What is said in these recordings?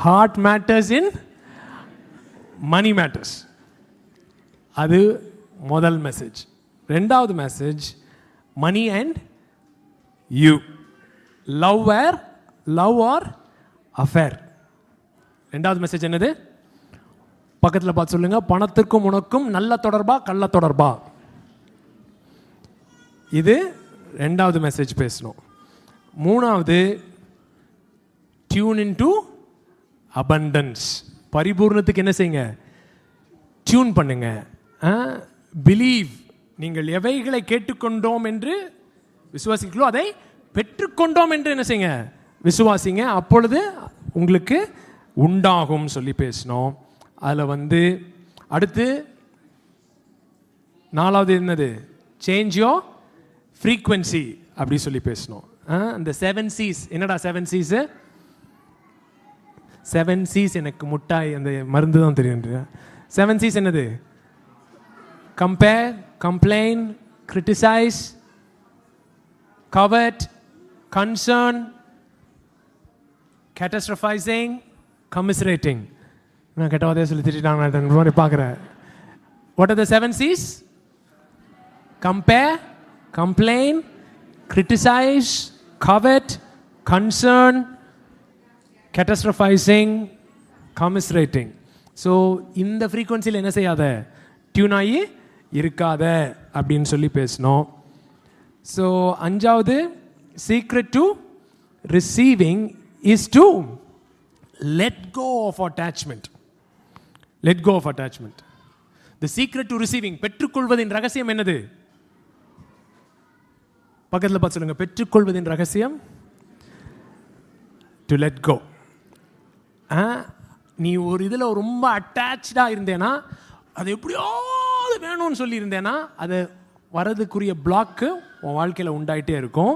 Heart matters in money matters. அது முதல் message. ரெண்டாவது message money and you. Love or affair. ரெண்டாவது message என்னது? பக்கத்தில் பார்த்து சொல்லுங்க. பணத்திற்கும் உனக்கும் நல்ல தொடர்பா கள்ள தொடர்பா? இது ரெண்டாவது மெசேஜ் பேசணும். மூணாவது டியூன் இன் டு அபண்டன்ஸ். பரிபூர்ணத்துக்கு என்ன செய்யுங்க? டியூன் பண்ணுங்க. பிலீவ். நீங்கள் எவைகளை கேட்டுக்கொண்டோம் என்று விசுவாசிக்கிறீர்களோ அதை பெற்றுக்கொண்டோம் என்று என்ன செய்யுங்க? விசுவாசிங்க. அப்பொழுது உங்களுக்கு உண்டாகும் சொல்லி பேசணும். அதில் அடுத்து நாலாவது என்னது? சேஞ்ச் யோர் ஃப்ரீக்வன்சி அப்படி சொல்லி பேசணும். அந்த 7 C's. என்னடா 7 C's? 7 C's எனக்கு முட்டாய் அந்த மருந்து தான் தெரியும். 7 C's என்னது? Compare, complain, criticize, covet, concern, catastrophizing, commiserating. நான் கெட்டவாதே சொல்லி திட்டாங்க பார்க்குறேன். What are the 7 C's? compare, complain, criticize, covet, concern, catastrophizing, commiserating. So இந்த ஃப்ரீக்வன்சியில் என்ன செய்யாத? டியூன் ஆகி இருக்காத அப்படின்னு சொல்லி பேசணும். ஸோ அஞ்சாவது secret to receiving is to let go of attachment. Let go of attachment. The secret to receiving, பெற்றுக்கொள்வதின் ரகசியம் என்னது? பக்கத்தில் பார்த்து சொல்லுங்க. பெற்றுக்கொள்வதின் ரகசியம் டு லெட் கோ. நீ ஒரு இதில் ரொம்ப அட்டாச்சாக இருந்தேன்னா, அது எப்படியாவது வேணும்னு சொல்லி இருந்தேன்னா, அது வரதுக்குரிய பிளாக்கு உன் வாழ்க்கையில் உண்டாயிட்டே இருக்கும்.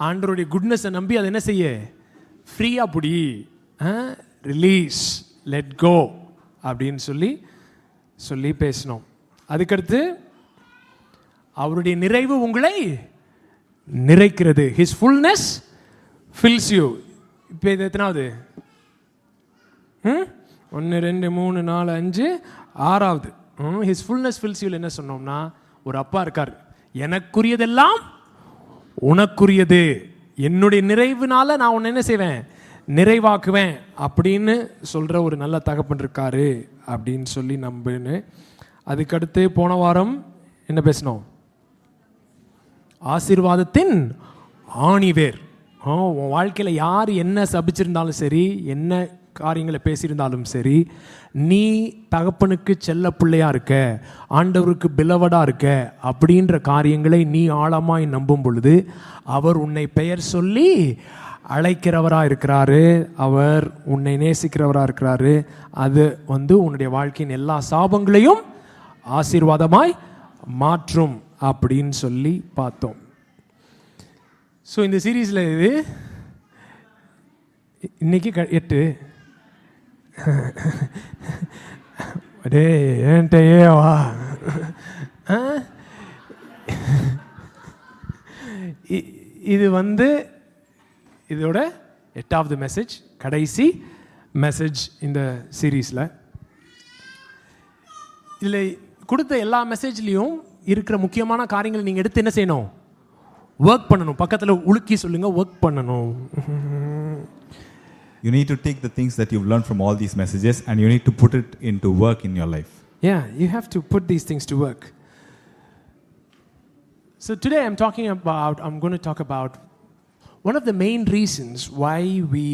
ஆண்டவருடைய குட்னஸை நம்பி அதை என்ன செய்ய? ஃப்ரீயாக பிடி. ரிலீஸ், லெட் கோ அப்படின்னு சொல்லி பேசணும். அதுக்கடுத்து அவருடைய நிறைவு உங்களை நிறைக்கிறது. His fullness fills you. இப்போ இது எத்தனாவது? 1 2 3 4 5 6வது. ஹிஸ் ஃபுல்னஸ் ஃபில்ஸ் யூ என்ன சொன்னோம்னா, ஒரு அப்பா இருக்கார். எனக்குரியதெல்லாம் உனக்குரியது, என்னுடைய நிறைவுனால நான் உன்னை என்ன செய்வேன்? நிறைவாக்குவேன் அப்படின்னு சொல்கிற ஒரு நல்ல தகப்பன் இருக்காரு அப்படின்னு சொல்லி நம்புன்னு. அதுக்கடுத்து போன வாரம் என்ன பேசணும்? ஆசீர்வாதத்தின் ஆணிவேர். உன் வாழ்க்கையில் யார் என்ன சபிச்சிருந்தாலும் சரி, என்ன காரியங்களை பேசியிருந்தாலும் சரி, நீ தகப்பனுக்கு செல்ல பிள்ளையா இருக்க, ஆண்டவருக்கு பிலவடா இருக்க அப்படின்ற காரியங்களை நீ ஆழமாய் நம்பும் பொழுது அவர் உன்னை பெயர் சொல்லி அழைக்கிறவராக இருக்கிறாரு. அவர் உன்னை நேசிக்கிறவராக இருக்கிறாரு. அது உன்னுடைய வாழ்க்கையின் எல்லா சாபங்களையும் ஆசீர்வாதமாய் மாற்றும் அப்படின்னு சொல்லி பார்த்தோம். ஸோ இந்த சீரீஸில் இது இன்னைக்கு 8. அடே ஏன்ட்டையே வா. இது இதோட 8வது மெசேஜ், கடைசி மெசேஜ் இந்த சீரீஸில். இதில் கொடுத்த எல்லா மெசேஜ்லேயும் இருக்கிற முக்கியமான காரியங்களை நீங்கள் எடுத்து என்ன செய்யணும்? ஒர்க் பண்ணணும். பக்கத்தில் உலுக்கி சொல்லுங்க, ஒர்க் பண்ணணும். You need to take the things that you've learned from all these messages and you need to put it into work in your life. Yeah, you have to put these things to work. So today I'm going to talk about one of the main reasons why we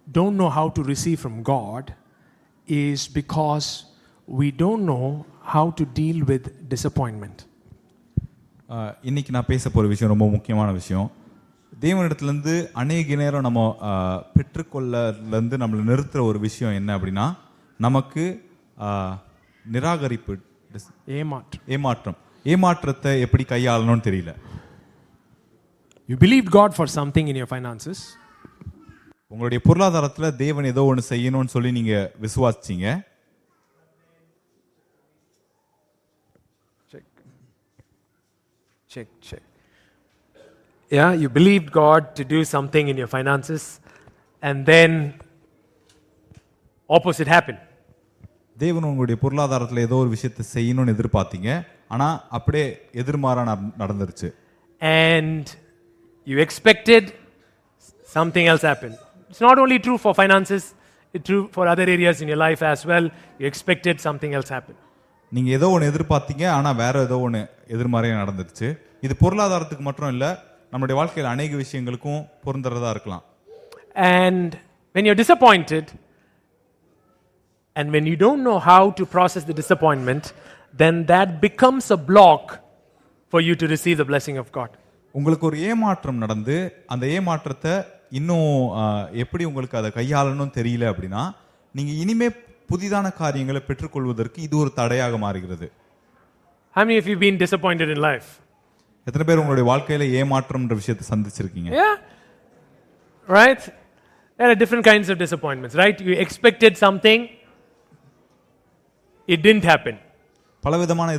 don't know how to receive from God is because we don't know how to deal with disappointment. இன்னைக்கு நான் பேச போகிற விஷயம் ரொம்ப முக்கியமான விஷயம். தேவனிடத்துலேருந்து அநேக நேரம் நம்ம பெற்றுக்கொள்ளலேருந்து நம்மளை நிறுத்துகிற ஒரு விஷயம் என்ன அப்படின்னா, நமக்கு நிராகரிப்பு, ஏமாற்றத்தை எப்படி கையாளணும்னு தெரியல. You believed God for something in your finances. உங்களுடைய பொருளாதாரத்தில் தேவன் ஏதோ ஒன்று செய்யணும்னு சொல்லி நீங்கள் விசுவாசிச்சீங்க. Check. Yeah, you believed God to do something in your finances. and then opposite happened. தேவன் உங்களுடைய பொருளாதாரத்துல ஏதோ ஒரு விஷயத்தை செய்யணும்னு எதிர்பார்த்தீங்க, ஆனா அப்படியே எதிர்மாறா நடந்துருச்சு. And you expected, something else happened. It's not only true for finances, it's true for other areas in your life as well. You expected, something else happened. நீங்க ஏதோ ஒன்று எதிர்பார்த்தீங்க, ஆனா வேற ஏதோ ஒன்று எதிர்மறையா நடந்துருச்சு. இது பொருளாதாரத்துக்கு மட்டும் இல்ல, நம்மளுடைய வாழ்க்கையில் அநேக விஷயங்களுக்கும் பொருந்துறதா இருக்கலாம். And when you're disappointed, and when you don't know how to process the disappointment, then that becomes a block for you to receive the blessing of God. உங்களுக்கு ஒரு ஏமாற்றம் நடந்து அந்த ஏமாற்றத்தை இன்னும் எப்படி உங்களுக்கு அதை கையாளணும் தெரியல அப்படின்னா, நீங்க இனிமே புதிதான காரியங்களை பெற்றுக்கொள்வதற்கு இது ஒரு தடையாக மாறுகிறது. How many of you been disappointed in life? எத்தனை பேர் உங்களுடைய வாழ்க்கையில ஏமாற்றம்ன்ற விஷயத்தை சந்திச்சிருக்கீங்க? Yeah. Right? There are different kinds of disappointments, right? You expected something, it didn't happen. பலவிதமான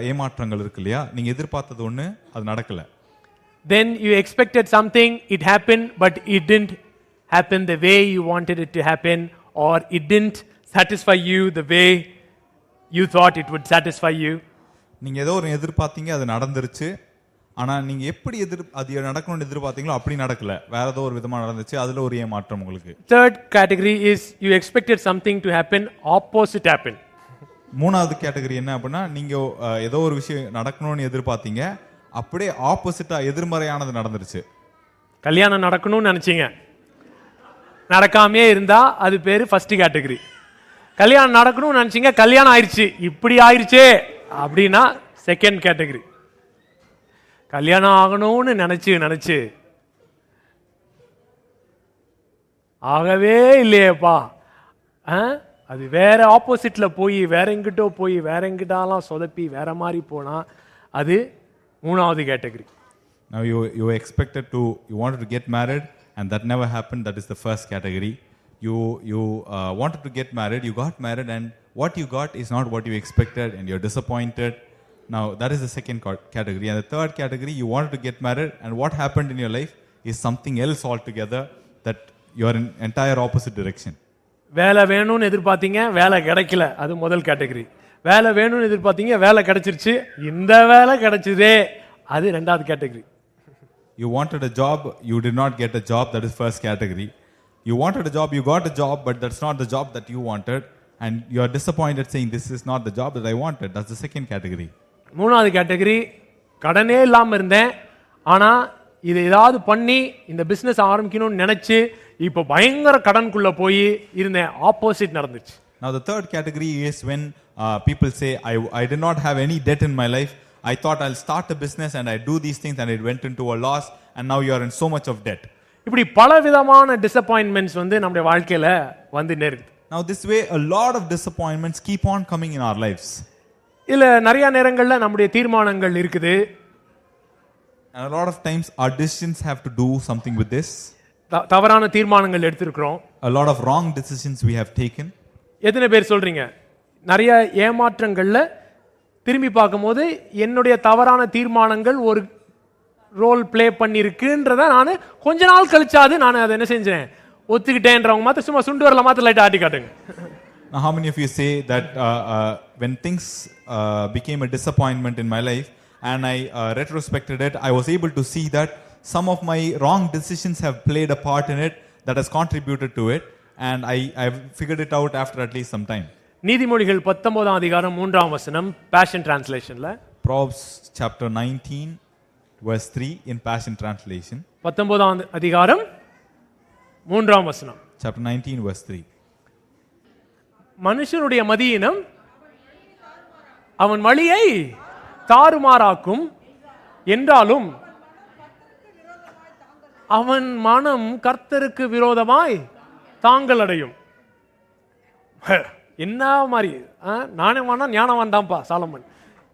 ஏமாற்றங்கள் இருக்கு இல்லையா? நீங்க எதிர்பார்த்தது ஒண்ணு, அது நடக்கல. Then you expected something, it happened, but it didn't happen the way you wanted it to happen, or it didn't satisfy you the way you thought it would satisfy you. நீங்க ஏதோ ஒரு எதிர்பார்த்தீங்க, அது நடந்துருச்சு. ஆனா நீங்க எப்படி அது நடக்கணும்னு எதிர்பார்த்தீங்களோ அப்படி நடக்கல, வேற ஏதோ ஒரு விதமா நடந்துச்சு. அதுல ஒரு ஏமாற்றம் உங்களுக்கு. Third category is you expected something to happen, opposite happened. மூணாவது கேட்டகரி என்ன அப்படின்னா, நீங்க ஏதோ ஒரு விஷயம் நடக்கணும்னு எதிர்பார்த்தீங்க, அப்படியே ஆப்போசிட்டா எதிர்மறையானது நடந்துருச்சு. கல்யாணம் நடக்கணும்னு நினைச்சீங்க, நடக்காமே இருந்தா அது பேரு ஃபர்ஸ்ட் கேட்டகரி. கல்யாணம் நடக்கணும்னு நினைச்சீங்க, கல்யாணம் ஆயிடுச்சு, இப்படி ஆயிடுச்சே அப்படின்னா செகண்ட் கேட்டகரி. கல்யாணம் ஆகணும்னு நினைச்சு ஆகவே இல்லையேப்பா, அது வேற ஆப்போசிட்ல போய் வேற எங்கிட்டோ போய் வேற எங்கிட்டாலாம் சொதப்பி வேற மாதிரி போனா அது மூணாவது category. Now you expected to, you wanted to get married and that never happened. That is the first category. You wanted to get married, you got married, and what you got is not what you expected and you're disappointed. Now that is the second category. And the third category, you wanted to get married and what happened in your life is something else altogether, that you are in entire opposite direction. வேலை வேணும்னு எதிர்பார்த்தீங்க, வேலை கிடைக்கல, அது முதல் category. வேலை வேணும்னு எதிர்பார்த்தீங்க, வேலை கிடைச்சிருச்சு, இந்த வேலை கிடைச்சதே, அது ரெண்டாவது category. You wanted a job, you did not get a job, that is first category. You wanted a job, you got a job, but that's not the job that you wanted, and you are disappointed saying this is not the job that I wanted. That's the second category. மூணாவது category, கடனே இல்லாம இருந்தேன், ஆனா இதை ஏதாவது பண்ணி இந்த business ஆரம்பிக்கணும்னு நினைச்சு இப்போ பயங்கர கடனுக்குள்ள போய் இருந்தேன், ஆப்போசிட் நடந்துச்சு. Now the third category is when people say I did not have any debt in my life, I thought I'll start a business and I do these things and it went into a loss and now you are in so much of debt. இப்படி பலவிதமான டிசப்பாயின்ட்மெண்ட்ஸ் வந்து நம்முடைய வாழ்க்கையில வந்துட்டே இருக்கு. Now this way a lot of disappointments keep on coming in our lives. இல்ல நிறைய நேரங்கள்ல நம்முடைய தீர்மானங்கள் இருக்குது. And a lot of times our decisions have to do something with this. தவறான தீர்மானங்கள் எடுத்திருக்கிறோம். A lot of wrong decisions we have taken. எத்தனை பேர் சொல்றீங்க, நிறைய ஏமாற்றங்கள்ல திரும்பி பார்க்கும்போது என்னுடைய தவறான தீர்மானங்கள் ஒரு ரோல் பிளே பண்ணிருக்குன்றத நான் கொஞ்ச நாள் கழிச்சாது நான் அதை என்ன செஞ்சேன், ஒத்துக்கிட்டேன்றவங்க மாத்திரம் சும்மா சுண்டு வரல மாத்திரம் லைட் ஆட்டி காட்டுங்க. Now how many of you say that when things became a disappointment in my life and I retrospected it, I was able to see that some of my wrong decisions have played a part in it that has contributed to it, and I've figured it out after at least some time. நீதிமொழிகள் 19ஆம் அதிகாரம் 3ஆம் வசனம் Passion Translationல, Proverbs chapter 19 verse 3 in Passion Translation. 19ஆம் அதிகாரம் 3ஆம் வசனம். Chapter 19 verse 3. மனுஷனுடைய மதியினம் அவன் வழியை தாறுமாறாக்கும் என்றாலும் அவன் மனம் கர்த்தருக்கு விரோதமாய் தாங்கள் அடையும். என்ன மாதிரி நானே வேணா ஞானம் தான்ப்பா சாலமன்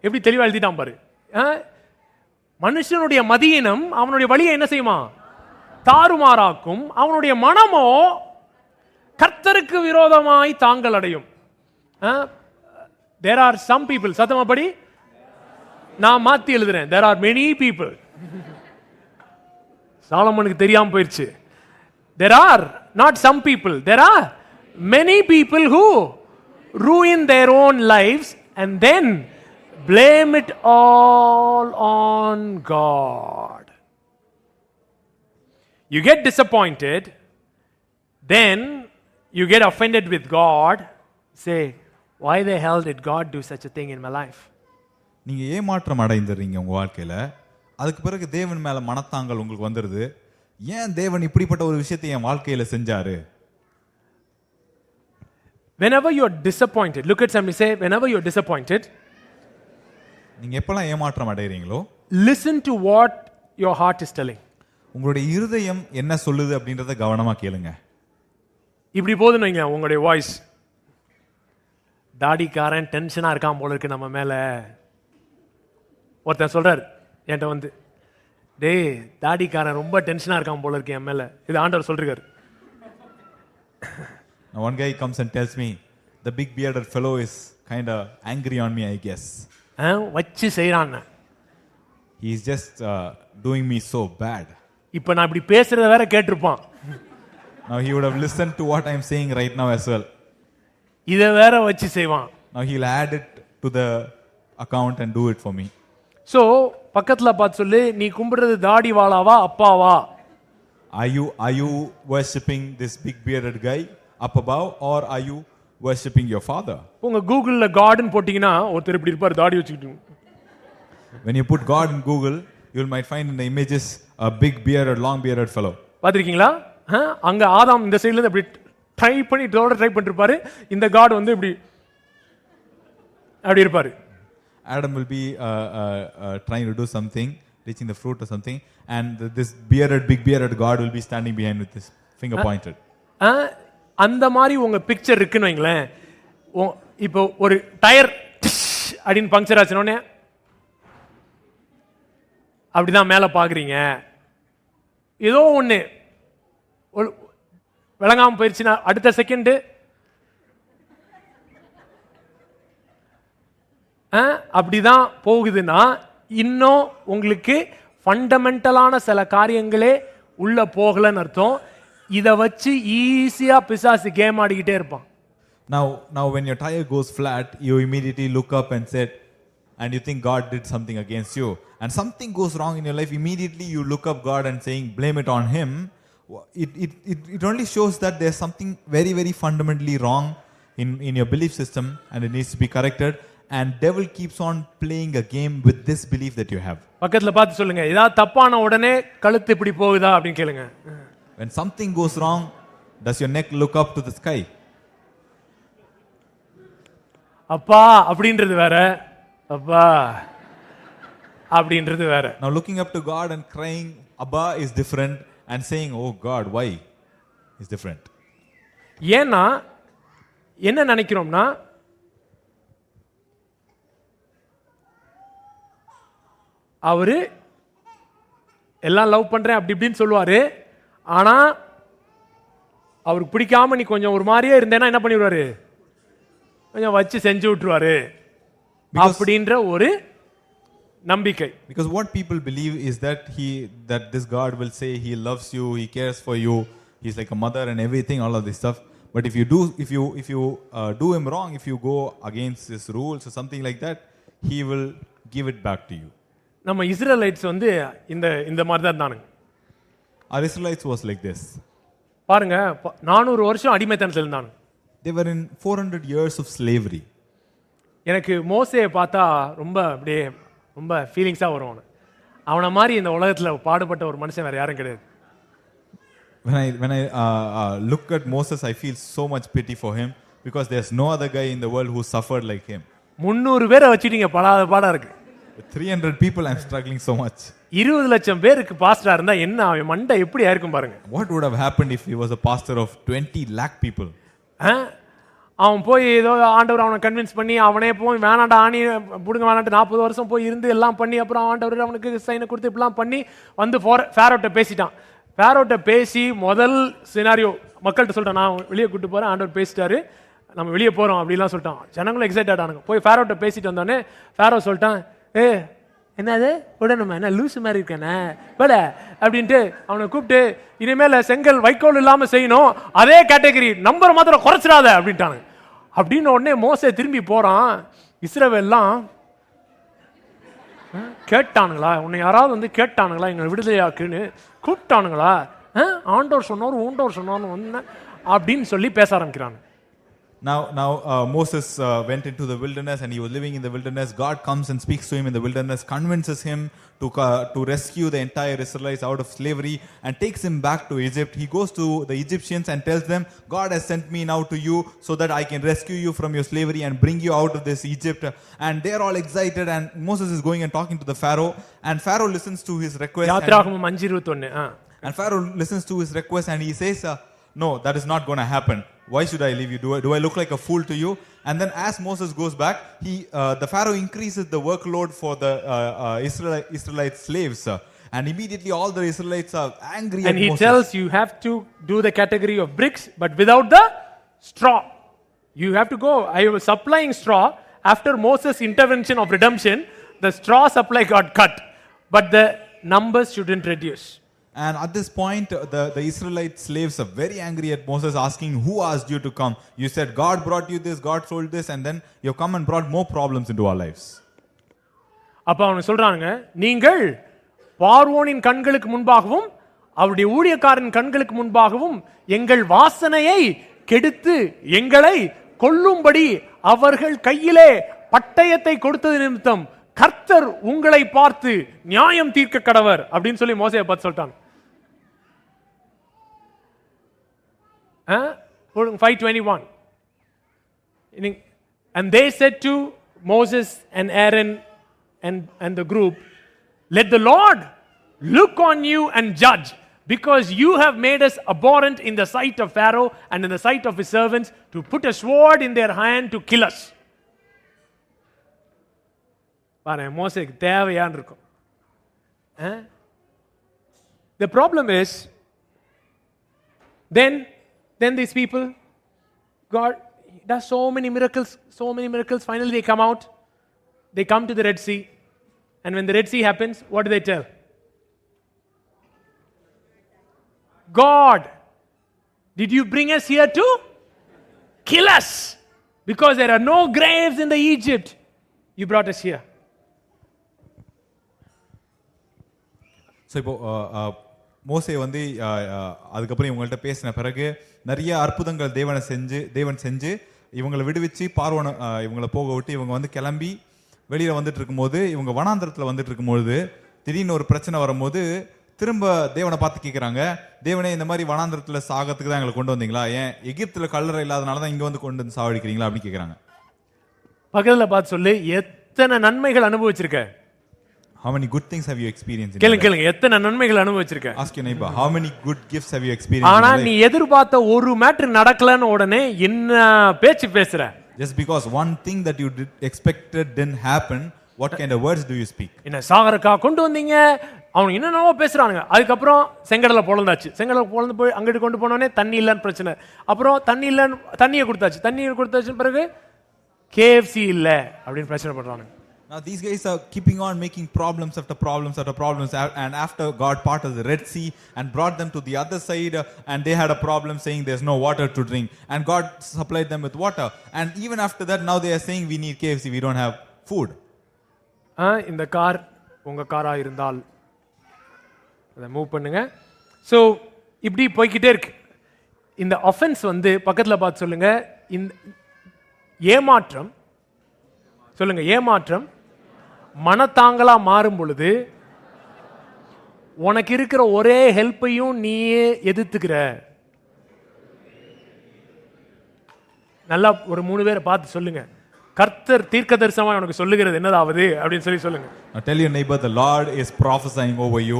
எப்படி தெளிவா எழுதிட்டான் பாரு. மனுஷனுடைய மதியினம் அவனுடைய வழியை என்ன செய்யுமா, தாறுமாறாக்கும், அவனுடைய மனமோ கர்த்தருக்கு விரோதமாய் தாங்கள் அடையும். There are some people, சத்தமா படி, நான் மாத்தி எழுதுறேன், there are many people. சாலமனுக்கு தெரியாம போயிருச்சு. There are not some people. There are many people who ruin their own lives and then blame it all on God. You get disappointed, then you get offended with God. Say, why the hell did God do such a thing in my life? நீங்க ஏமாற்றம் அடைந்துறீங்க உங்க வாழ்க்கையில. அதுக்கு பிறகு தேவன் மேல மனத்தாங்கல் உங்களுக்கு வந்துருது. ஏன் தேவன் இப்படிப்பட்ட ஒரு விஷயத்தை என் வாழ்க்கையில செஞ்சாரு? Whenever you're disappointed, look at somebody, say, whenever you're disappointed, நீங்க எப்பலாம் ஏமாற்றம் அடைறீங்களோ, listen to what your heart is telling. உங்களுடைய இருதயம் என்ன சொல்லுது அப்படின்றத கவனமா கேளுங்க. இப்படி போதுன்னு வைங்க உங்களுடைய வாய்ஸ். தாடிக்காரன் டென்ஷனா இருக்கான் போல இருக்கு நம்ம மேல. ஒருத்தன் சொல்றாரு என்கிட்ட வந்து, டேய் தாடிக்காரன் ரொம்ப டென்ஷனா இருக்கான் போல இருக்கு என் மேல. இது ஆண்டவர் சொல்றாரு. Now one guy comes and tells me, the big bearded fellow is kind of angry on me, I guess. வச்சு செய்றான். He is just doing me so bad. இப்ப நான் இப்படி பேசுறத வேற கேட்டிருப்பான். Now he would have listened to what I am saying right now as well. இத வேற வச்சு செய்வான். Now he'll add it to the account and do it for me. So பக்கத்துல பார்த்து சொல்லு, நீ கும்பிடுறது தாடி வாளாவா அப்பாவா? Are you worshipping this big bearded guy up above, or are you worshipping your father? உங்க கூகுள்ல காட்னு போட்டீங்கன்னா ஒருத்தர் இப்படி இருப்பார் தாடி வச்சுக்கிட்டு. When you put God in Google, you might find in the images a big bearded, long bearded fellow. பாத்திருக்கீங்களா? அங்க ஆதாம் இந்த சைடுல இருந்து அப்படி ட்ரை பண்ணிட்டு இருப்பாரு. இந்த காட் வந்து இப்படி அப்படி இருப்பாரு. Adam will be trying to do something, reaching the fruit or something, and this big bearded God will be standing behind with his finger pointed. அந்த மாதிரி உங்க பிக்சர் இருக்குன்னு வைங்களேன். இப்போ ஒரு டயர் அப்படின்னு பங்க்சர் ஆச்சுனோடனே அப்படிதான் மேல பாக்குறீங்க. ஏதோ ஒண்ணு விளங்காம போயிருச்சுன்னா அடுத்த செகண்ட் அப்படிதான் போகுதுன்னா இன்னும் உங்களுக்கு ஃபண்டமெண்டலான சில காரியங்களே உள்ள போகலன்னு அர்த்தம். இதை வச்சு ஈஸியா பிசாசு கேம் ஆடிக்கிட்டே இருப்பான். Now when your tire goes flat, you immediately look up and said, and you think God did something against you, and something goes wrong in your life, immediately you look up God and saying blame it on him. It only shows that there's something very, very fundamentally wrong in your belief system, and it needs to be corrected. And devil keeps on playing a game with this belief that you have. பக்கத்துல பார்த்து சொல்லுங்க, ஏதாவது தப்பான உடனே கழுத்து இப்படி போகுதா அப்படின்னு கேளுங்க. When something goes wrong, does your neck look up to the sky? அப்பா அப்படின்றது வேற, அப்பா அப்படின்றது வேற. Now looking up to God and crying Abba is different, and saying oh God why is different. ஏன்னா என்ன நினைக்கிறோம்னா, அவரு எல்லாம் லவ் பண்றேன் அப்படி இப்படின்னு சொல்லுவாரு. ஆனா அவருக்கு பிடிக்காம நீ கொஞ்சம் ஒரு மாதிரியே இருந்தேன்னா என்ன பண்ணிடுவாரு, கொஞ்சம் வச்சு செஞ்சு விட்டுருவாரு அப்படின்ற ஒரு நம்பிக்கை. Because what people believe is that this God will say he loves you, he cares for you, he's like a mother and everything, all of this stuff. But if you do him wrong, if you go against his rules or something like that, he will give it back to you. நம்ம Israelites வந்து இந்த மாதிரி தான் இருந்தானுங்க. Our Israelites was like this. பாருங்க, 400 வருஷம் அடிமைத்தனத்தில் இருந்தானுங்க. They were in 400 years of slavery. எனக்கு மோசேயை பார்த்தா அப்படியே ரொம்ப ஃபீலிங்ஸா வரும். அவனை மாதிரி இந்த உலகத்துல பாடுபட்ட ஒரு மனுஷன் வேற யாரும் கிடையாது. When I look at Moses, I feel so much pity for him, because there's no other guy in the world who suffered like him. 300 பேரை வச்சிட்டீங்க, பாடா இருக்கு. With 300 people I'm struggling so much. 20 லட்சம் பேருக்கு பாஸ்டரா இருந்தா என்ன அவன் மண்டை எப்படி ஆயிருக்கும் பாருங்க. What would have happened if he was a pastor of 20 lakh people? அவன் போய் ஏதோ ஆண்டவர் அவனை கன்வின்ஸ் பண்ணி அவனே போய் வேணாண்டா ஆணி புடுங்க வேணாட்டு 40 வருஷம் போய் இருந்து எல்லாம் பண்ணி அப்புறம் ஆண்டவர் அவனுக்கு சைனை கொடுத்து இப்படிலாம் பண்ணி வந்து ஃபேரோட்ட பேசிட்டான். ஃபேரோட்ட பேசி முதல் சினாரியோ மக்கள்கிட்ட சொல்லிட்டான், நான் வெளியே கூட்டு போறேன், ஆண்டவர் பேசிட்டாரு, நம்ம வெளியே போறோம் அப்படிலாம் சொல்லிட்டான். ஜனங்களும் எக்ஸைட் ஆனாங்க. போய் ஃபேரோட்ட பேசிட்டு வந்தோடனே ஃபேரோ சொல்லிட்டான், என்னது விடணுமா, என்ன லூசு மாதிரி இருக்கேனே விட அப்படின்ட்டு அவனை கூப்பிட்டு இனிமேல் செங்கல் வைக்கோல் இல்லாம செய்யணும், அதே கேட்டகரி நம்பரை மாத்திரம் குறைச்சிடாத அப்படின்ட்டாங்க. அப்படின்னு உடனே மோசே திரும்பி போறான். இஸ்ரவேல்லாம் கேட்டானுங்களா, உன்னை யாராவது வந்து கேட்டானுங்களா எங்களை விடுதலையாக்குன்னு கூப்பிட்டானுங்களா, ஆண்டவர் சொன்னவர் ஊண்டவர் சொன்னார்னு ஒன்று அப்படின்னு சொல்லி பேச ஆரம்பிக்கிறாங்க. Now Moses went into the wilderness and he was living in the wilderness. God comes and speaks to him in the wilderness, convinces him to rescue the entire Israelites out of slavery and takes him back to Egypt. He goes to the Egyptians and tells them, God has sent me now to you so that I can rescue you from your slavery and bring you out of this Egypt. And they're all excited, and Moses is going and talking to the Pharaoh, and Pharaoh listens to his request. And Pharaoh listens to his request and he says, no, that is not going to happen. Why should I leave you? Do I look like a fool to you? And then as Moses goes back, the Pharaoh increases the workload for the Israelite slaves. And immediately all the Israelites are angry and at Moses. And he tells you have to do the category of bricks, but without the straw. You have to go. I was supplying straw. After Moses' intervention of redemption, the straw supply got cut. But the numbers shouldn't reduce. And at this point, the Israelite slaves are very angry at Moses, asking, who asked you to come? You said, God brought you this, God told this, and then you come and brought more problems into our lives. அப்ப அவங்க சொல்றாங்க, நீங்கள் பார்வோனின் கண்களுக்கு முன்பாகவும் அவருடைய ஊழியக்காரன் கண்களுக்கு முன்பாகவும் எங்கள் வாசனையை கெடுத்து எங்களை கொல்லும்படி அவர்கள் கையிலே பட்டயத்தை கொடுத்தது நிமித்தம் கர்த்தர் உங்களை பார்த்து நியாயம் தீர்க்க கடவர் அப்படின்னு சொல்லி மோசேயை பார்த்து சொல்லிட்டாங்க. 5:21. And they said to Moses and Aaron and the group, let the Lord look on you and judge, because you have made us abhorrent in the sight of Pharaoh and in the sight of his servants, to put a sword in their hand to kill us. பாரு மோசேக்கு தேவையான்னு இருக்கும். The problem is then these people, God does so many miracles. Finally they come out, they come to the Red Sea, and when the Red Sea happens, what do they tell? God, did you bring us here to kill us? Because there are no graves in the Egypt, you brought us here. So இப்போ மோசே வந்து அதுக்கப்புறம் இவங்கள்ட்ட பேசின பிறகு நிறைய அற்புதங்கள் தேவன் செஞ்சு இவங்களை விடுவிச்சு பார்வோனை இவங்களை போக விட்டு இவங்க வந்து கிளம்பி வெளியில் வந்துட்டு இருக்கும்போது, இவங்க வனாந்தரத்தில் வந்துட்டு இருக்கும்போது திடீர்னு ஒரு பிரச்சனை வரும்போது திரும்ப தேவனை பார்த்து கேட்குறாங்க, தேவனே இந்த மாதிரி வனாந்தரத்தில் சாகத்துக்கு தான் எங்களை கொண்டு வந்தீங்களா, ஏன் எகிப்தில் கல்லறை இல்லாதனால தான் இங்கே வந்து கொண்டு வந்து சாவடிக்கிறீங்களா அப்படின்னு கேட்குறாங்க. பக்கத்தில் பார்த்து சொல்லு, எத்தனை நன்மைகள் அனுபவிச்சிருக்க? How many good things have you experienced? கேளுங்க, எத்தனை நன்மைகள் அனுபவிச்சிருக்க? Ask your neighbor, how many good gifts have you experienced? ஆனா நீ எதிர்பார்த்த ஒரு மேட்டர் நடக்கலன்னு உடனே என்ன பேச்சு பேசுற? Just because one thing that you expected didn't happen, what kind of words do you speak? என்ன சாகரக்கா கொண்டு வந்தீங்க, அவங்க என்னென்னவோ பேசுறானுங்க. அதுக்கப்புறம் செங்கடலை பொழந்தாச்சு, செங்கடலை பொழந்து போய் அங்கிட்டு கொண்டு போனோடனே தண்ணி இல்லைன்னு பிரச்சனை. அப்புறம் தண்ணியை கொடுத்தாச்சு பிறகு KFC இல்லை அப்படின்னு பிரச்சனை பண்றாங்க. Now these guys are keeping on making problems after problems after problems, and after God parted the Red Sea and brought them to the other side, and they had a problem saying there's no water to drink, and God supplied them with water, and even after that now they are saying we need KFC, we don't have food. இந்த car உங்க காரா இருந்தால் அதை move பண்ணுங்க. So இப்படி போய்கிட்டே இருக்கு. இந்த ஆஃபென்ஸ் வந்து பக்கத்துல பார்த்து சொல்லுங்க, இந்த ஏமாற்றம் மனத்தாங்களா மாறும் பொழுது உனக்கு இருக்கிற ஒரே ஹெல்ப்பையும் நீயே எதிர்த்துக்கிற. நல்லா ஒரு 3 பேரை பார்த்து சொல்லுங்க, கர்த்தர் தீர்க்கதரிசனமா உனக்கு சொல்லுகிறது என்னதாவது அப்படின்னு சொல்லுங்க. Now tell your neighbor, the Lord is prophesying over you.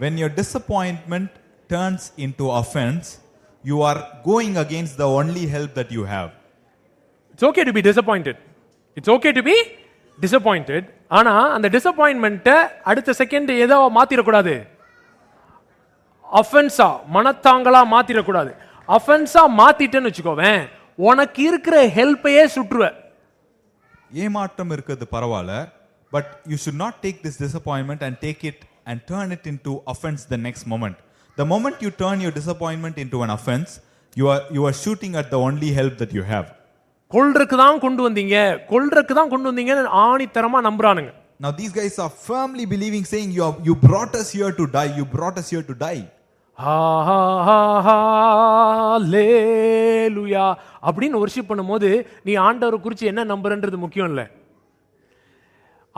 When your disappointment turns into offense, you are going against the only help that you have. It's okay to be disappointed. It's okay to be disappointed. ஆனா அந்த டிசப்பாயின்மெண்ட்டை அடுத்த second ஏதோ மாத்திரக்கூடாது, அஃபென்ஸா மனத்தாங்களா மாத்திரக்கூடாது. அஃபென்ஸா மாத்திட்டேன்னு வச்சுக்கோவேன், உனக்கு இருக்கிற ஹெல்ப்பையே சுற்றுவ. ஏமாற்றம் இருக்கிறது பரவாயில்ல, But you should not take this disappointment and take it and turn it into offense the next moment. The moment you turn your disappointment into an offense, you are shooting at the only help that you have. கொல்றதுக்கு தான் கொண்டு வந்தீங்க ஆணித்தரமா நம்புறானுங்க. Now these guys are firmly believing, saying you brought us here to die. You brought us here to die. ஹalleluya அப்படின்னு worship பண்ணும்போது நீ ஆண்டவரை குறித்து என்ன நம்புறன்றது முக்கியம் இல்லை.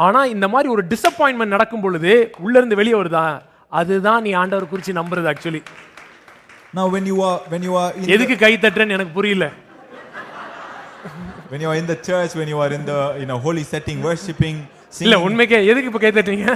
ஆனா இந்த மாதிரி ஒரு டிசப்பாயின்மெண்ட் நடக்கும் பொழுது உள்ள இருந்து வெளியே வருதா, அதுதான் நீ ஆண்டவரை குறித்து நம்புறது. Actually now when you are எதுக்கு கை தட்டுறேன்னு எனக்கு புரியல. when you are in the church, when you are in the holy setting worshiping, இல்ல உண்மைக்கே எதுக்கு இப்ப கை தட்டுறீங்க?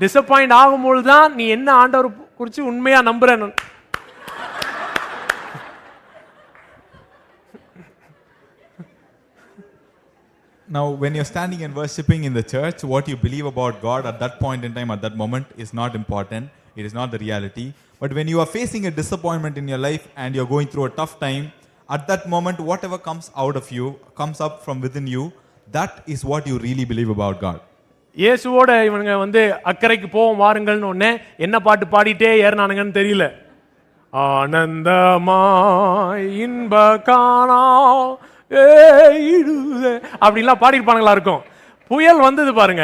டிசப்பாயிண்ட் ஆகும்போது தான் நீ என்ன ஆண்டவர் குறித்து உண்மையா நம்புற. Now when you're standing and worshiping in the church, what you believe about God at that point in time, at that moment, is not important. It is not the reality. But when you are facing a disappointment in your life and you're going through a tough time, at that moment whatever comes out of you, comes up from within you, that is what you really believe about God. இயேசுவோட இவனுங்க அக்கறைக்கு போவோம் வாருங்கள்னு ஒண்ணே என்ன பாட்டு பாடிட்டே ஏறினானுங்கன்னு தெரியல. ஆனந்தமாய் இன்ப காணா அப்படின்லாம் பாடிருப்பானுங்களா இருக்கும். புயல் வந்தது பாருங்க,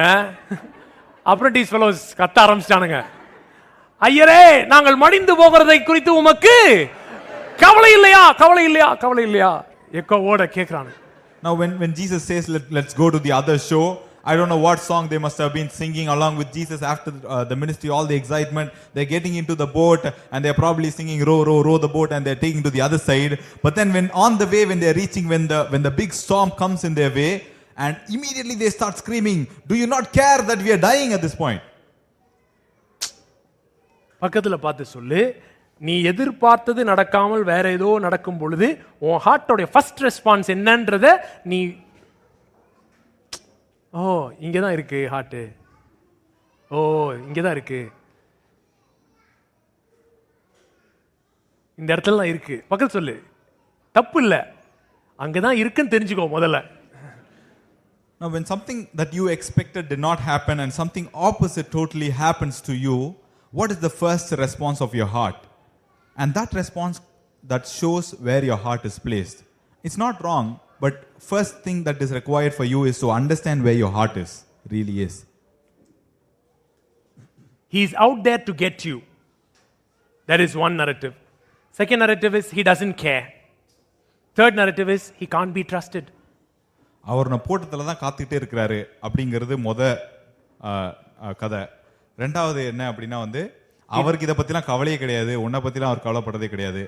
அப்ரண்டிஸ் ஃபெலோஸ் கத்த ஆரம்பிச்சிட்டானுங்க. ஐயரே நாங்கள் மடிந்து போகிறதை குறித்து உமக்கு கவலை இல்லையா, கவலை இல்லையா, கவலை இல்லையா எக்கோவோட கேட்கிறாங்க. Now when Jesus says let's go to the other shore, I don't know what song they must have been singing along with Jesus after the ministry, all the excitement. They're getting into the boat and they're probably singing row, row, row the boat, and they're taking to the other side. But then when on the way, when they're reaching, when the big storm comes in their way, and immediately they start screaming, do you not care that we are dying at this point? பக்கத்துல பார்த்து சொல்லு, நீ எதிர்பார்த்தது நடக்காமல் வேற ஏதோ நடக்கும் பொழுது உன் ஹார்ட்டோட ஃபர்ஸ்ட் ரெஸ்பான்ஸ் என்னன்றத நீ இங்கதான் இருக்கு ஹார்ட், இங்கதான் இருக்கு, இந்த இடத்துல தான் இருக்கு. பக்கத்துல சொல்லு, தப்பு இல்ல, அங்கதான் இருக்குன்னு தெரிஞ்சுக்கோ முதல்ல. Now when something that you expected did not happen and something opposite totally happens to you, what is the first response of your heart? And that response that shows where your heart is placed. It's not wrong, but first thing that is required for you is to understand where your heart is, really is. He's out there to get you. That is one narrative. Second narrative is he doesn't care. Third narrative is he can't be trusted. அவர் நான் போட்டத்துல தான் காத்துக்கிட்டே இருக்கிறாரு அப்படிங்கிறது கதை. ரெண்டாவது என்ன அப்படின்னா அவருக்கு இதை பத்திலாம் கவலையே கிடையாது, உன்னை பத்திலாம் அவர் கவலைப்படுறதே கிடையாது.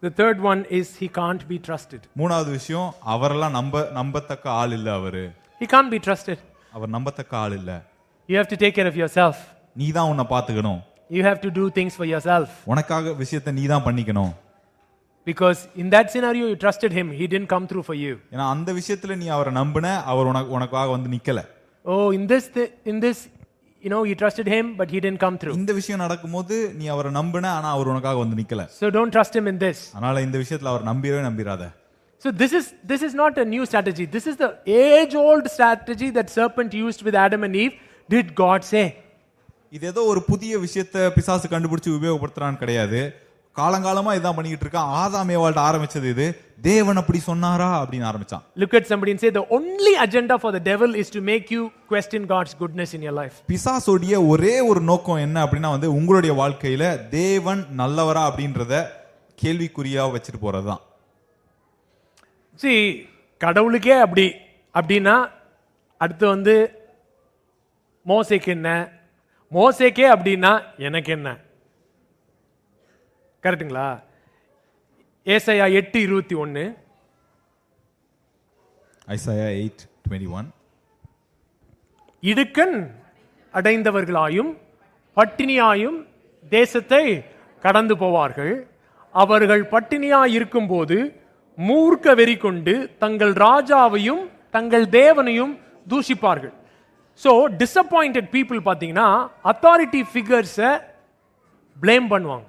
The third one is he can't be trusted. மூணாவது விஷயம், அவரெல்லாம் நம்பத்தக்க ஆள் இல்ல. அவரு he can't be trusted. அவர் நம்பத்தக்க ஆள் இல்ல. You have to take care of yourself. நீ தான் உன்னை பாத்துக்கணும். You have to do things for yourself. உனக்காக விஷயத்தை நீ தான் பண்ணிக்கணும். Because in that scenario you trusted him, he didn't come through for you. ஏன்னா அந்த விஷயத்துல நீ அவரை நம்பின, அவர் உனக்காக நிக்கல. In this you trusted him but he didn't come through. இந்த விஷயம் நடக்கும்போது நீ அவரை நம்பின, ஆனா அவர் உனக்காக நிக்கல. So don't trust him in this. அதனால இந்த விஷயத்துல அவர் நம்பிராத. So this is not a new strategy. This is the age old strategy that serpent used with Adam and Eve. Did God say? இது ஏதோ ஒரு புதிய விஷயத்தை பிசாசு கண்டுபிடிச்சு உபயோகப்படுத்துறான்னு கிடையாது. காலங்காலமா இதான் பண்ணிட்டு இருக்கான். ஆதாம் ஏவாள்ட்ட ஆரம்பிச்சது இது. தேவன் அப்படி சொன்னாரா அப்படின்னு ஆரம்பிச்சான். Look at somebody and say the only agenda for the devil is to make you question God's goodness in your life. பிசாசோடைய ஒரே ஒரு நோக்கம் என்ன அப்படின்னா உங்களுடைய வாழ்க்கையில தேவன் நல்லவரா அப்படின்றத கேள்விக்குறியா வச்சிட்டு போறதுதான். See, கடவுளுக்கே அப்படின்னா அடுத்து மோசேக்கு என்ன, மோசேக்கே அப்படின்னா எனக்கு என்ன? கரெக்ட்டுங்களா? ஏசாயா 8:21. ஐசாயா 8:21. இடுக்கண் அடைந்தவர்களாயும் பட்டினியாயும் தேசத்தை கடந்து போவார்கள். அவர்கள் பட்டினியாய் இருக்கும்போது மூர்க்க வெறி கொண்டு தங்கள் ராஜாவையும் தங்கள் தேவனையும் தூஷிப்பார்கள். ஸோ டிசப்பாயிண்டட் பீப்புள் பார்த்தீங்கன்னா அத்தாரிட்டி ஃபிகர்ஸை blame பண்ணுவாங்க.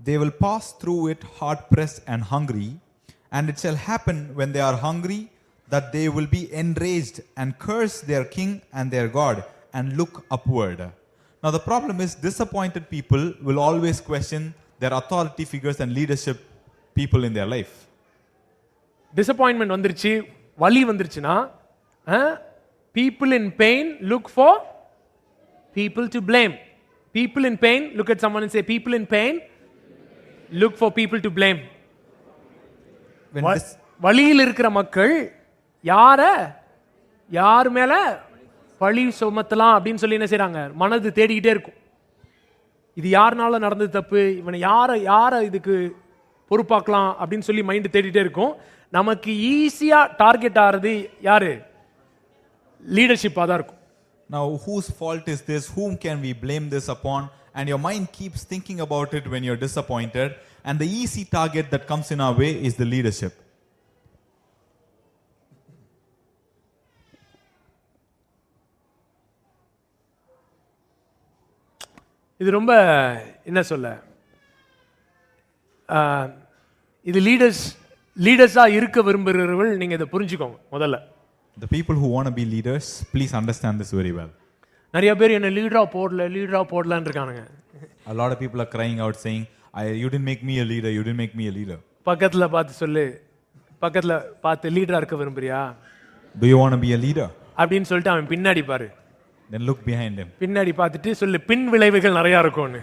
They will pass through it hard pressed and hungry, and it shall happen when they are hungry that they will be enraged and curse their king and their God and look upward. Now the problem is disappointed people will always question their authority figures and leadership people in their life. Disappointment வந்துருச்சு, வலி வந்துருச்சுன்னா people in pain look for people to blame. People in pain, look at someone and say, people in pain look for people to blame. வலியில் இருக்கிற மக்கள் யார் மேல பழி சுமத்தலாம் அப்படின்னு சொல்லி என்ன செய்றாங்க, மனது தேடிக்கிட்டே இருக்கும். இது யாருனால நடந்தது தப்பு, இவனை யாரை இதுக்கு பொறுப்பாக்கலாம் அப்படின்னு சொல்லி மைண்ட் தேடிட்டே இருக்கும். நமக்கு ஈஸியா டார்கெட் ஆகிறது யாரு? லீடர்ஷிப்பா தான் இருக்கும். Now whose fault is this? Whom can we blame this upon? And your mind keeps thinking about it when you're disappointed, and the easy target that comes in our way is the leadership. இது ரொம்ப என்ன சொல்ல, இது லீடர்ஸா இருக்க விரும்புகிறவர்கள் நீங்க இதை புரிஞ்சுக்கோங்க. முதல்ல the people who want to be leaders, please understand this very well. நிறைய பேர் என்ன லீடரா போடலன்னு இருக்கானுங்க. A lot of people are crying out saying, you didn't make me a leader, you didn't make me a leader. பக்கத்துல பார்த்து லீடரா இருக்க விரும்புறியா? Do you want to be a leader? அப்படின்னு சொல்லிட்டு அவன் பின்னாடி பாரு. Then look behind him. பின்னாடி பார்த்துட்டு சொல்லு, பின் விளைவுகள் நிறைய இருக்கும்னு.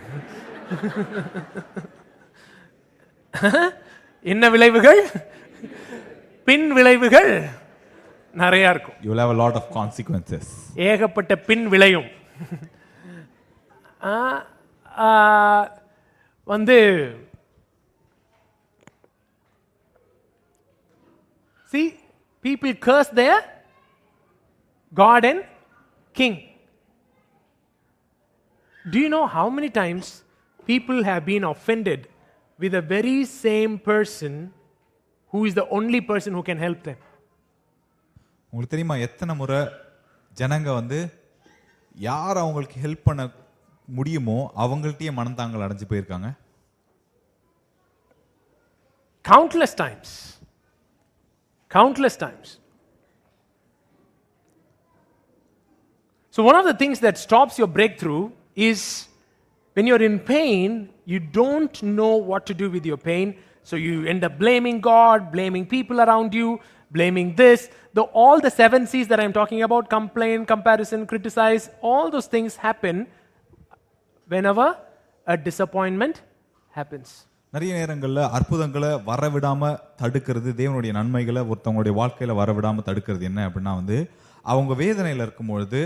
என்ன விளைவுகள்? பின் விளைவுகள் நிறைய இருக்கும். You will have a lot of consequences. ஏகப்பட்ட பின் விளையும். see, people curse their God and King. Do you know how many times people have been offended with the very same person who is the only person who can help them? உங்களுக்கு தெரியுமா எத்தனை முறை ஜனங்க யார் அவங்களுக்கு help பண்ண முடியுமோ அவங்கள்ட்டயே மனந்தாங்கல் அடைஞ்சு போயிருக்காங்க? Countless times. So one of the things that stops your breakthrough is when you're in pain, you don't know what to do with your pain, so you end up blaming God, blaming people around you, blaming this. Though all the 7 C's that I'm talking about, complain, comparison, criticize, all those things happen whenever a disappointment happens. நிறைய நேரங்கள்ல அற்புதங்களை வரவிடாம தடுக்கிறது, தேவனுடைய நன்மைகளை ஒருத்தவங்களுடைய வாழ்க்கையில வரவிடாம தடுக்கிறது என்ன அப்படின்னா அவங்க வேதனையில இருக்கும்பொழுது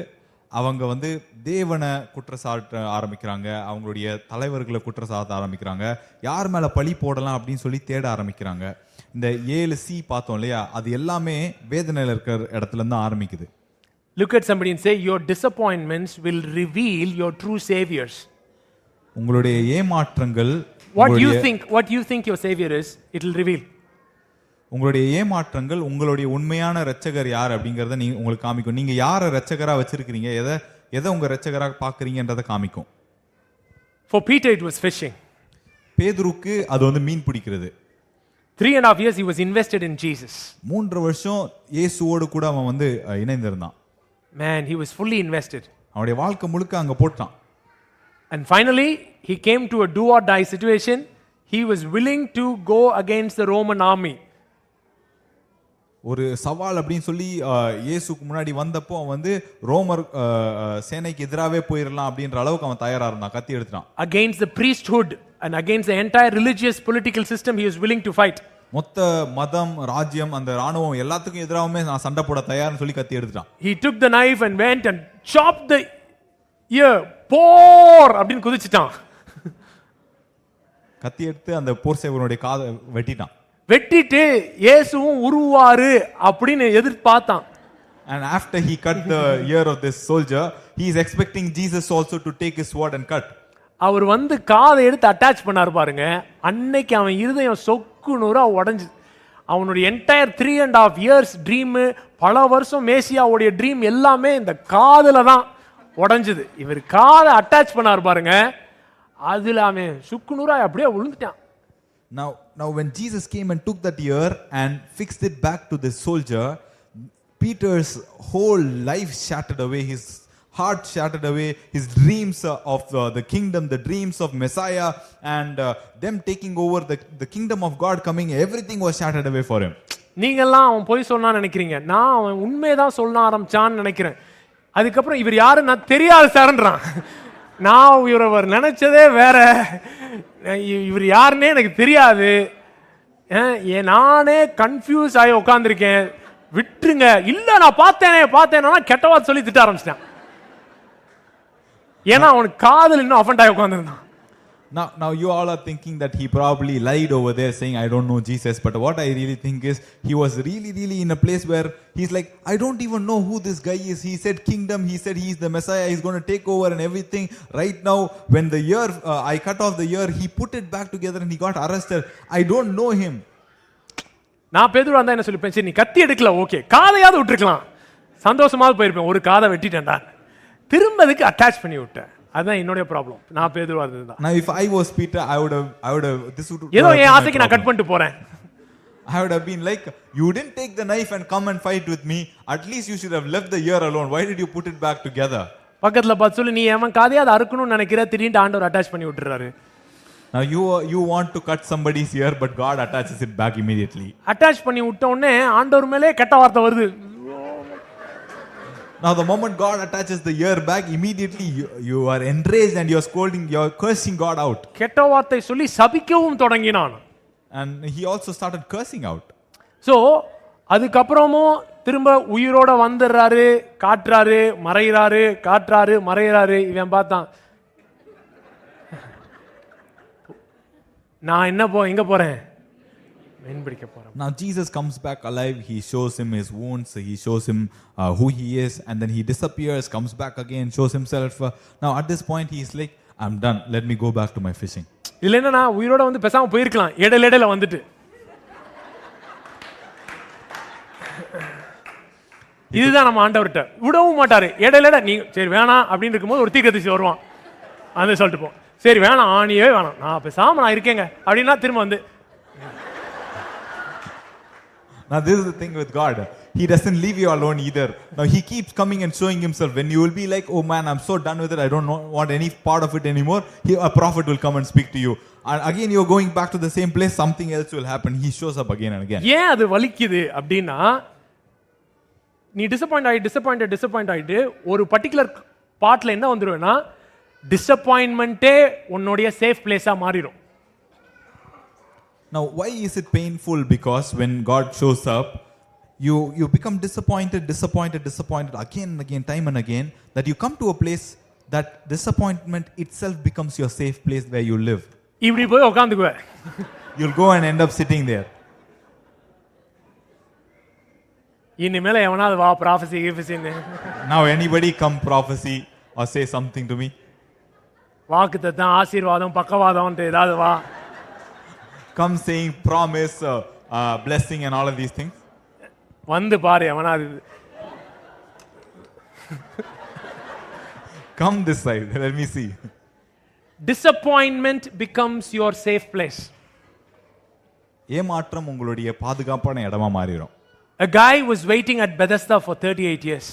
அவங்க தேவனை குற்றச்சாட்ட ஆரம்பிக்கிறாங்க, அவங்களுடைய தலைவர்களை குற்றச்சாட்ட ஆரம்பிக்கிறாங்க, யார் மேல பழி போடலாம் அப்படின்னு சொல்லி தேட ஆரம்பிக்கிறாங்க. இந்த 7 C பார்த்தோம் இல்லையா, அது எல்லாமே வேதனையில இருக்கிற இடத்துல இருந்து ஆரம்பிக்குது. Look at somebody and say, your disappointments will reveal your true saviors. உங்களுடைய ஏமாற்றங்கள், what you think your savior is, it will reveal. உங்களுடைய ஏமாற்றங்கள் உங்களுடைய உண்மையான இரட்சகர் யார் அப்படிங்கறத உங்களுக்கு காமிக்கும். நீங்க யாரை இரட்சகரா வச்சிருக்கீங்க, எதை உங்க இரட்சகரா பாக்குறீங்கன்றத காமிக்கும். For Peter it was fishing. பேதுருக்கு அது மீன் பிடிக்கிறது. 3.5 years he was invested in Jesus. 3 வருஷம் இயேசுவோடு கூட அவன் இணைந்திருந்தான். Man, he was fully invested. அவனுடைய வாழ்க்கை முழுக்க அங்க போட்டான். And finally he came to a do or die situation. He was willing to go against the Roman army. ஒரு சவால் அப்படின்னு சொல்லி இயேசுக்கு முன்னாடி வந்தப்போ அவன் ரோமர் சேனைக்கு எதிராவே போயிடலாம் அப்படின்ற அளவுக்கு அவன் தயாரா இருந்தான், கத்தி எடுத்தான். Against the priesthood and against the entire religious political system he was willing to fight. மொத்த மதம், ராஜ்யம், அந்த ராணுவம் எல்லாத்துக்கும் எதிராகவே நான் சண்டை போட தயார்னு சொல்லி கத்தி எடுத்தான். He took the knife and went and chopped the ear. போர் அப்படின்னு குதிச்சிட்டான். கத்தி எடுத்து அந்த போர் சேவகனுடைய காதை வெட்டிட்டான். வெட்டிட்டு இயேசுவும் உருவாரு அப்படின்னு எதிர்பார்த்தான். And after he cut the ear of this soldier, he is expecting Jesus also to take his sword and cut. அவர் காதை எடுத்து அட்டாச் பண்ணாரு பாருங்க, அன்னைக்கு அவன் இருதயம் சொக்கு நூறா உடைஞ்சு அவனுடைய என்டையர் 3.5 இயர்ஸ் ட்ரீம், பல வருஷம் மேசியாவுடைய ட்ரீம் எல்லாமே இந்த காதுல தான் உடைஞ்சது. இவர் காதை அட்டாச் பண்ணார் பாருங்க, அதுல அவன் சுக்குநூறா அப்படியே விழுந்துட்டான். Now when Jesus came and took that ear and fixed it back to the soldier, Peter's whole life shattered away, his heart shattered away, his dreams of the kingdom, the dreams of Messiah and them taking over the kingdom of God coming, everything was shattered away for him. நீங்கெல்லாம் அவன் போய் சொன்னா நினைக்கிறீங்க, நான் அவன் உண்மையதான் சொல்ல ஆரம்பிச்சான்னு நினைக்கிறேன். அதுக்கப்புறம் இவர் யாரு நான் தெரியாது சார்ன்றான். நான் இவர் நினைச்சதே வேற, இவர் யாருன்னே எனக்கு தெரியாது, நானே கன்ஃபியூஸ் ஆகி உட்காந்துருக்கேன், விட்டுருங்க. இல்ல நான் பார்த்தேன்னா கெட்ட வார்த்தை சொல்லி திட்ட ஆரம்பிச்சிட்டான். ஏன்னா அவனுக்கு காதல் இன்னும் அஃபண்ட் ஆகி உட்காந்துருந்தான். Now you all are thinking that he probably lied over there saying I don't know Jesus, but what I really think is he was really in a place where he's like, I don't even know who this guy is. He said kingdom, he said he's the Messiah, he's going to take over and everything. Right now when the ear I cut off the ear, he put it back together and he got arrested. I don't know him. நான் பேதுரு வந்தா என்ன சொல்லிப்பேன், சரி நீ கத்தி எடுக்கல, okay, காதையாவது விட்டுருக்கலாம், சந்தோஷமாவது போயிருப்பேன். ஒரு காதை வெட்டிட்டேன்டா, திரும்ப அதுக்கு அட்டாச் பண்ணி விட்டேன். அதுதான் என்னோட ப்ராப்ளம். நான் பேதுருவா இருந்ததுதான். Now if I was Peter, I would have this would ஏதோ என் ஆசைக்கு நான் கட் பண்ணிட்டு போறேன். I would have been like, you didn't take the knife and come and fight with me, at least you should have left the ear alone. Why did you put it back together? பக்கத்துல பார்த்து சொல்லி, நீ எவன் காதையாவது அறுக்கணும்னு நினைக்கிற, திடீர்னு ஆண்டவர் attach பண்ணி விட்டுறாரு. Now you want to cut somebody's ear, but God attaches it back immediately. Attach பண்ணி விட்ட உடனே ஆண்டவர் மேலே கெட்ட வார்த்தை வருது. Now the moment God attaches the ear back, immediately you are enraged and you are scolding, you are cursing God out. கெட்ட வார்த்தை சொல்லி சபிக்கவும் தொடங்கினான். And he also started cursing out. So அதுக்கப்புறமும் திரும்ப உயிரோட வந்துடுறாரு, காட்டுறாரு, மறைகிறாரு, காட்டுறாரு, மறைகிறாரு. இவன் பார்த்தான், நான் எங்க போறேன், மீன்பிடிக்க போறேன். Now Jesus comes back alive. He shows him his wounds, he shows him who he is, and then he disappears, comes back again, shows himself. Now at this point he is like, I'm done, let me go back to my fishing. இல்ல என்னன்னா உயிரோட வந்து பேசாம போயிருக்கலாம், இடையில வந்துட்டு. இதுதான் நம்ம ஆண்டவர்கிட்ட விடவும் மாட்டாரு. இடையில நீ சரி வேணாம் அப்படின்னு இருக்கும்போது ஒரு தீர்க்கதரிசி வருவான், வந்து சொல்லிட்டு போ, சரி வேணாம், ஆணியே வேணாம், நான் பேசாம நான் இருக்கேங்க அப்படின்னா திரும்ப வந்து. Now this is the thing with God. He doesn't leave you alone either. Now he keeps coming and showing himself. When you will be like, oh man, I'm so done with it, I don't want any part of it anymore, a prophet will come and speak to you. And again you're going back to the same place, something else will happen. He shows up again and again. ஏன் அது வலிக்குது அப்படின்னா, நீ disappoint ஆயிட்டு ஒரு particular பார்ட்ல என்ன வந்துருவேன்னா, டிசப்பாயின்மெண்டே உன்னுடைய சேஃப் பிளேஸா மாறிடும். Now why is it painful? Because when God shows up, you become disappointed again and again, time and again, that you come to a place that disappointment itself becomes your safe place where you live. இப்படி போய் உட்கார்ந்துக்குவே. You'll go and end up sitting there. இனிமேல எவனாவது வா prophecy கிஃபிசின்னு. Now anybody come prophecy or say something to me. வாக்குத்தத்தம், ஆசீர்வாதம், பக்கவாதம் ஏதாவது வா. Come saying promise, blessing and all of these things. வந்து பாரு எவனாவது. Come this side, let me see. Disappointment becomes your safe place. ஏமாற்றம் உங்களுடைய பாதுகாப்பான இடமா மாறிடும். A guy was waiting at Bethesda for 38 years.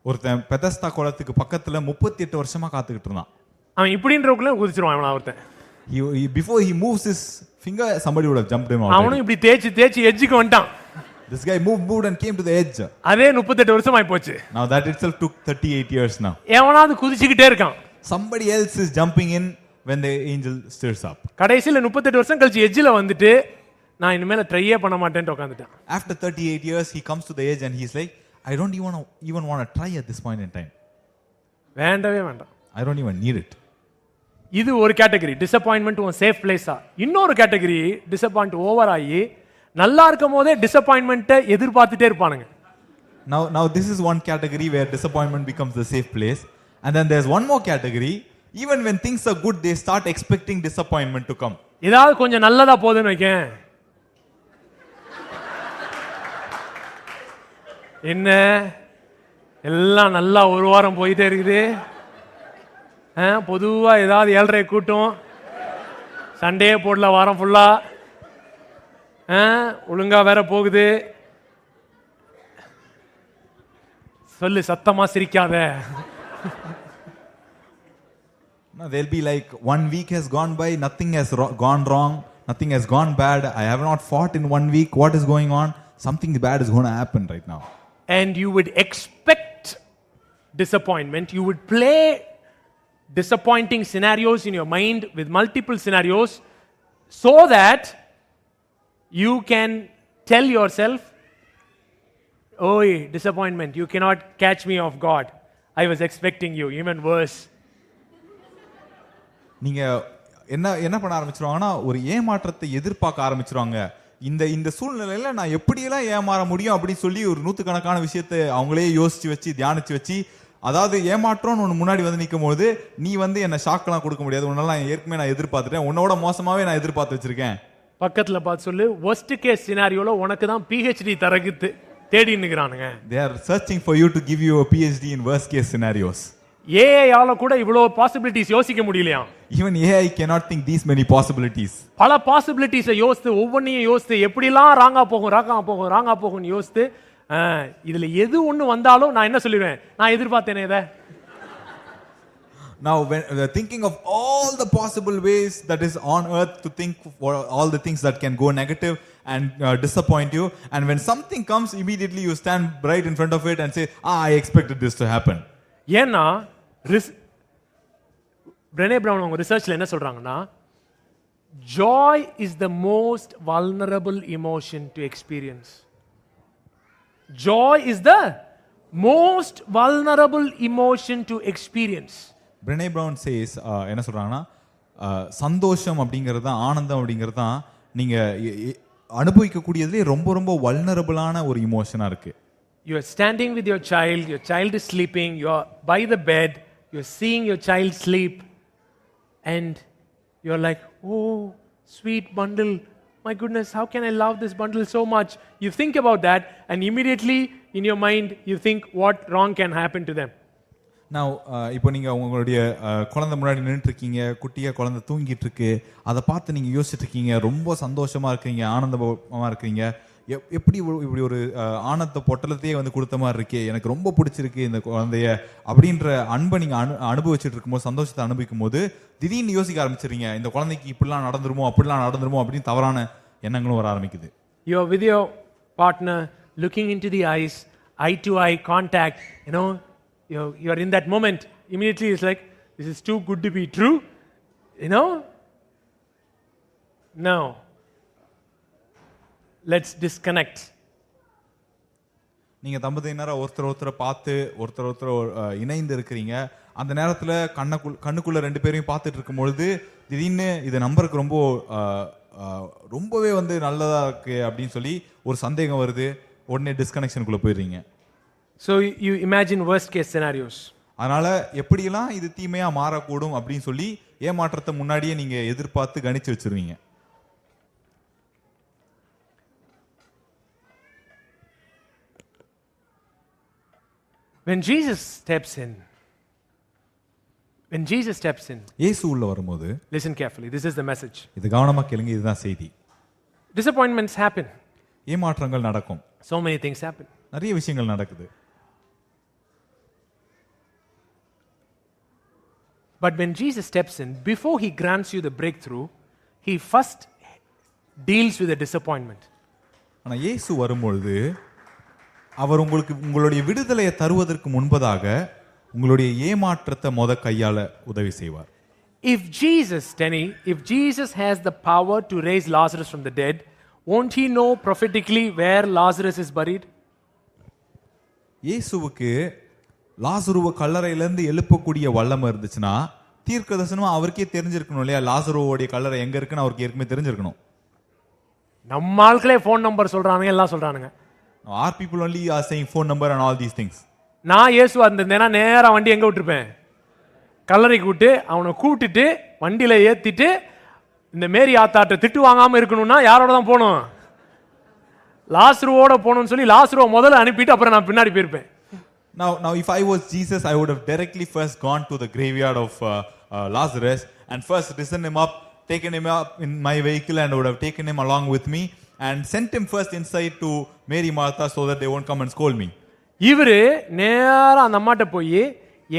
ஒருத்தன் பெதஸ்தா குளத்துக்கு பக்கத்துல 38 வருஷமா காத்துக்கிட்டு இருந்தான். அவன் இப்படின்றவங்கள குதிச்சிருவான் அவன ஒருத்தன். Before he moves his finger, somebody would have jumped him out. அவனும் இப்படி தேய்ச்சி எட்ஜுக்கு வந்துட்டான். This guy moved and came to the edge. அதே 38 வருஷம் ஆயி போச்சு. Now that itself took 38 years now. எவனாவது குதிச்சிட்டே இருக்கான். Somebody else is jumping in when the angel stirs up. கடைசில 38 வருஷம் கழிச்சு எட்ஜ்ல வந்துட்டு நான் இனிமேல ட்ரையே பண்ண மாட்டேன்னு உட்கார்ந்துட்டான். After 38 years he comes to the edge and he's like, I don't even want to try at this point in time. வேண்டவே வேண்டாம். I don't even need it. இது ஒரு கேட்டகரி, டிசப்பாயின்மெண்ட் உன் சேஃப் பிளேஸா. இன்னொரு கேட்டகரி, டிசப்பாயிண்ட் ஓவர் ஆகி நல்லா இருக்கும் போதே டிசப்பாயின்மெண்ட்டை எதிர்பார்த்துட்டே இருப்பானுங்க. Now this is one category where disappointment becomes the safe place, and then there's one more category, even when things are good they start expecting disappointment to come. ஏதாவது கொஞ்சம் நல்லதா போகுதுன்னு வைக்கேன், என்ன எல்லாம் நல்லா ஒரு வாரம் போயிட்டே இருக்குது. பொதுவா ஏதாவது 7:30 கூட்டம், சண்டே போடல வாரம் ஃபுல்லா, ஒழுங்கா வேற போகுது. சொல்லு, சத்தமா சிரிக்காத. No, they'll be like, 1 week has gone by, nothing has gone wrong, nothing has gone bad. I have not fought in 1 week. What is going on? Something bad is going to happen right now. And you would expect disappointment. You would play disappointing scenarios in your mind with multiple scenarios so that you can tell yourself, oh, disappointment, you cannot catch me off guard. I was expecting you. Even worse. நீங்க என்ன பண்ண ஆரம்பிச்சிருவாங்கன்னா, ஒரு ஏமாற்றத்தை எதிர்பார்க்க ஆரம்பிச்சிருவாங்க. இந்த சூழ்நிலையில நான் எப்படியெல்லாம் ஏமாற முடியும் அப்படின்னு சொல்லி ஒரு நூற்றுக்கணக்கான விஷயத்தை அவங்களே யோசிச்சு வச்சு தியானிச்சு வச்சு, அதாவது ஏமாற்றம்னு ஒன்று முன்னாடி வந்து நிற்கும் போது, நீ வந்து என்ன ஷாக்கெல்லாம் கொடுக்க முடியாது, உன்னெல்லாம் ஏற்கனவே நான் எதிர்பார்த்துட்டேன், உன்னோட மோசமாவே நான் எதிர்பார்த்து வச்சிருக்கேன். பக்கத்துல பார்த்து சொல்லு, worst case scenarioல உனக்கு தான் PhD தரகு தேடி நிக்கிறானுங்க. They are searching for you to give you a PhD in worst case scenarios. AI ஆல கூட இவ்வளவு பாசிபிலிட்டிஸ் யோசிக்க முடியலையா? Even AI cannot think these many possibilities. பல பாசிபிலிட்டிஸை யோசித்து ஒவ்வொன்றையும் யோசித்து எப்படிலாம் ராங்கா போகும் யோசித்து, இதுல எது ஒண்ணு வந்தாலும் நான் என்ன சொல்லிடுவேன், நான் எதிர்பார்த்தேனே இதை. Now, when thinking of all the possible ways that is on earth to think for all the things that can go negative and disappoint you, and when something comes, immediately you stand right in front of it and say, I expected this to happen. ஏன்னா Brené Brown அவங்க ரிசர்ச்ல என்ன சொல்றாங்கன்னா, joy is the most vulnerable emotion to experience. Joy is the most vulnerable emotion to experience. Brené Brown says, என்ன சொல்றாங்கன்னா, சந்தோஷம் அப்படிங்கிறது தான், ஆனந்தம் அப்படிங்கிறது தான் நீங்க அனுபவிக்கக்கூடியதுலேயே ரொம்ப ரொம்ப வல்னரபிளான ஒரு இமோஷனா இருக்கு. You are standing with your child is sleeping, you are by the bed, you are seeing your child sleep, and you are like, oh, sweet bundle, my goodness, how can I love this bundle so much? You think about that, and immediately in your mind you think what wrong can happen to them. Now, இப்போ நீங்கள் உங்களுடைய குழந்தை முன்னாடி நின்றுட்டு இருக்கீங்க, குட்டியாக குழந்தை தூங்கிட்டு இருக்கு, அதை பார்த்து நீங்கள் யோசிச்சுட்டு இருக்கீங்க, ரொம்ப சந்தோஷமாக இருக்கீங்க, ஆனந்தமாக இருக்கிறீங்க, எப்படி இப்படி ஒரு ஆனந்த பொட்டலத்தையே வந்து கொடுத்த மாதிரி இருக்கே, எனக்கு ரொம்ப பிடிச்சிருக்கு இந்த குழந்தைய அப்படின்ற அன்பை நீங்கள் அனுபவிச்சுட்டு இருக்கும்போது, சந்தோஷத்தை அனுபவிக்கும் போது திடீர்னு யோசிக்க ஆரம்பிச்சிருங்க, இந்த குழந்தைக்கு இப்படிலாம் நடந்துருமோ அப்படிலாம் நடந்துருமோ அப்படின்னு தவறான எண்ணங்களும் வர ஆரம்பிக்குது. You are with your partner, looking into the eyes, eye to eye contact, you are in that moment, immediately it's like, this is too good to be true, no, let's disconnect. நீங்க தம்பதியினரா ஒருத்தரை பார்த்து ஒருத்தர் இணைந்து இருக்கிறீங்க, அந்த நேரத்துல கண்ணுக்குள்ள ரெண்டு பேரையும் பார்த்துட்டு இருக்கும் பொழுது திடீர்னு இது நம்பருக்கு ரொம்பவே வந்து நல்லதா இருக்கு அப்படின்னு சொல்லி ஒரு சந்தேகம் வருது, உடனே டிஸ்கனெக்ஷனுக்குள்ள போயிடுறீங்க. So you imagine worst case scenarios. அதனால எப்படியெல்லாம் இது தீமையா மாறக்கூடும் அப்படின்னு சொல்லி ஏமாற்றத்தை முன்னாடியே நீங்க எதிர்பார்த்து கணிச்சு வச்சிருவீங்க. When Jesus steps in, இயேசு உள்ள வரும்போது, listen carefully, this is the message. இது கவனமா கேளுங்க, இதுதான் செய்தி. Disappointments happen. ஏமாற்றங்கள் நடக்கும். So many things happen. நிறைய விஷயங்கள் நடக்குது. But when Jesus steps in, before he grants you the breakthrough, he first deals with the disappointment. ஆனா இயேசு வரும்பொழுது அவர் உங்களுடைய விடுதலையை தருவதற்கு முன்பதாக உங்களுடைய ஏமாற்றத்தை கையாள உதவி செய்வார். If Jesus has the power to raise Lazarus from the dead, won't he know prophetically where Lazarus is buried? இயேசுவுக்கு லாசருவை கல்லறையிலிருந்து எழுப்பக்கூடிய வல்லமை இருந்துச்சுன்னா தீர்க்கதரிசனமா அவருக்கே தெரிஞ்சிருக்கணும் இல்லையா, லாசருவோடைய கல்லறை எங்க இருக்குன்னு அவருக்கு ஏற்கனவே தெரிஞ்சிருக்கணும். நம்ம ஆட்களே ஃபோன் நம்பர் சொல்றானுங்க, எல்லாம் சொல்றானுங்க. Our people only are saying phone number and all these things. நான் இயேசுவா இருந்தேன்னா நேரா வண்டி எங்க விட்டுருப்பேன், கல்லறைக்கு விட்டு அவனை கூட்டிட்டு வண்டியில ஏத்திட்டு இந்த மேரி ஆத்தாட்ட திட்டு வாங்காம இருக்கணும்னா யாரோட தான் போகணும்? லாசருவோட போகணும்னு சொல்லி லாசருவை முதல்ல அனுப்பிட்டு அப்புறம் நான் பின்னாடி போயிருப்பேன். Now, if I was Jesus, I would have directly first gone to the graveyard of Lazarus and first risen him up, taken him up in my vehicle, and would have taken him along with me and sent him first inside to Mary Martha so that they won't come and scold me. இவரு நேரா அந்த அம்மாட்ட போய்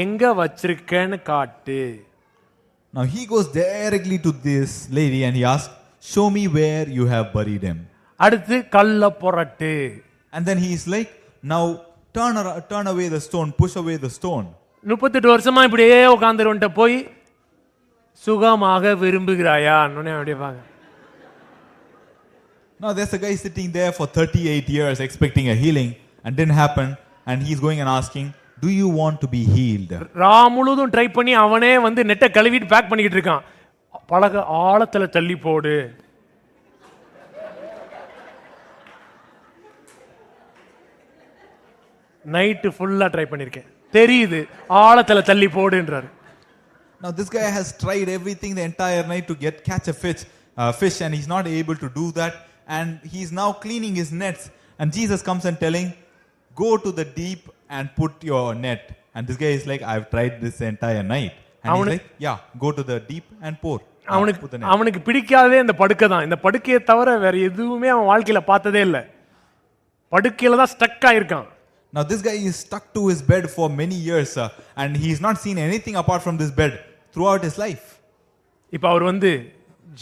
எங்க வச்சிருக்கேன்னு காட்டு. Now he goes directly to this lady and he asks, show me where you have buried him. அடுத்து கல்ல புரட்டு. And then he is like, now turn away the stone, push away the stone. 38 வருஷமா இப்படியே உட்கார்ந்துருவன்ட்ட போய் சுகமாக விரும்புகிறாயா அப்படியே பாங்க. Now there's a guy sitting there for 38 years expecting a healing and didn't happen, and he's going and asking, do you want to be healed? முழுதும் try பண்ணி அவனே வந்து நெட்டை கழுவிட்டு பேக் பண்ணிக்கிட்டு இருக்கான். பலக ஆழத்துல தள்ளி போடு. நைட்டு ஃபுல்லா ட்ரை பண்ணிருக்கேன், தெரியுது, ஆழத்துல தள்ளி போடுன்றாரு. Now this guy has tried everything the entire night to catch a fish, and he's not able to do that, and he's now cleaning his nets, and Jesus comes and telling, go to the deep and put your net. And this guy is like, I've tried this entire night. And he's like, yeah, go to the deep and pour. அவனுக்கு பிடிக்காதே இந்த படுக்கை தான். இந்த படுக்கையை தவிர வேற எதுவுமே அவன் வாழ்க்கையில பார்த்ததே இல்லை. படுக்கையில தான் stuck ஆயிருக்கான். Now this guy is stuck to his bed for many years, and he's not seen anything apart from this bed throughout his life. இப்ப அவர் வந்து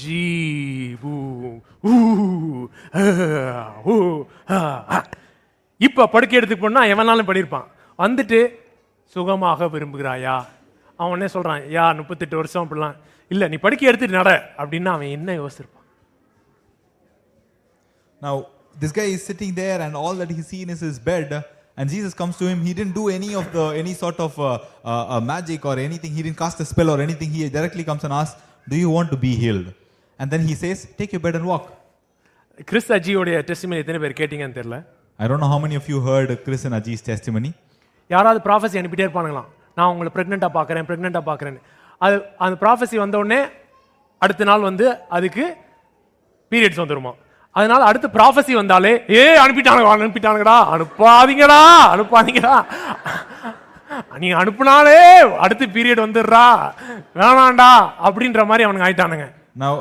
ஜீபு இப்ப படுக்கை எடுத்துக்கு போனா எவனாலும் பண்ணிருப்பான். வந்துட்டு சுகமாக விரும்புகிறாயா, அவனே சொல்றான், யா 38 வருஷம் அப்படிலாம் இல்ல, நீ படுக்கை எடுத்துட்டு நட அப்படின்னா அவன் என்ன யோசிச்சிருப்பான்? Now this guy is sitting there and all that he's seen is his bed, and Jesus comes to him. He didn't do any sort of magic or anything. He didn't cast a spell or anything. He directly comes and asks, do you want to be healed? And then he says, take your bed and walk. Chris அஜியோட testimony எத்தனை பேர் கேட்டீங்கன்னு தெரியல. I don't know how many of you heard Chris and Aji's testimony. யாராவது prophecy அனுப்பிட்டே இருப்பானுங்களாம், நான் உங்களை பிரெக்னெண்டா பார்க்கறேன்னு. அது அந்த prophecy வந்த உடனே அடுத்த நாள் வந்து அதுக்கு பீரியட்ஸ் வந்துருமா. அதனால அடுத்து ப்ராஃபஸி வந்தாலே அனுப்பிட்டானுங்கடா, அனுப்பாதீங்கடா, நீங்க அனுப்புனாலே அடுத்து பீரியட் வந்துடுறா, வேணாண்டா அப்படின்ற மாதிரி அவனுங்க ஆயிட்டானுங்க. Now,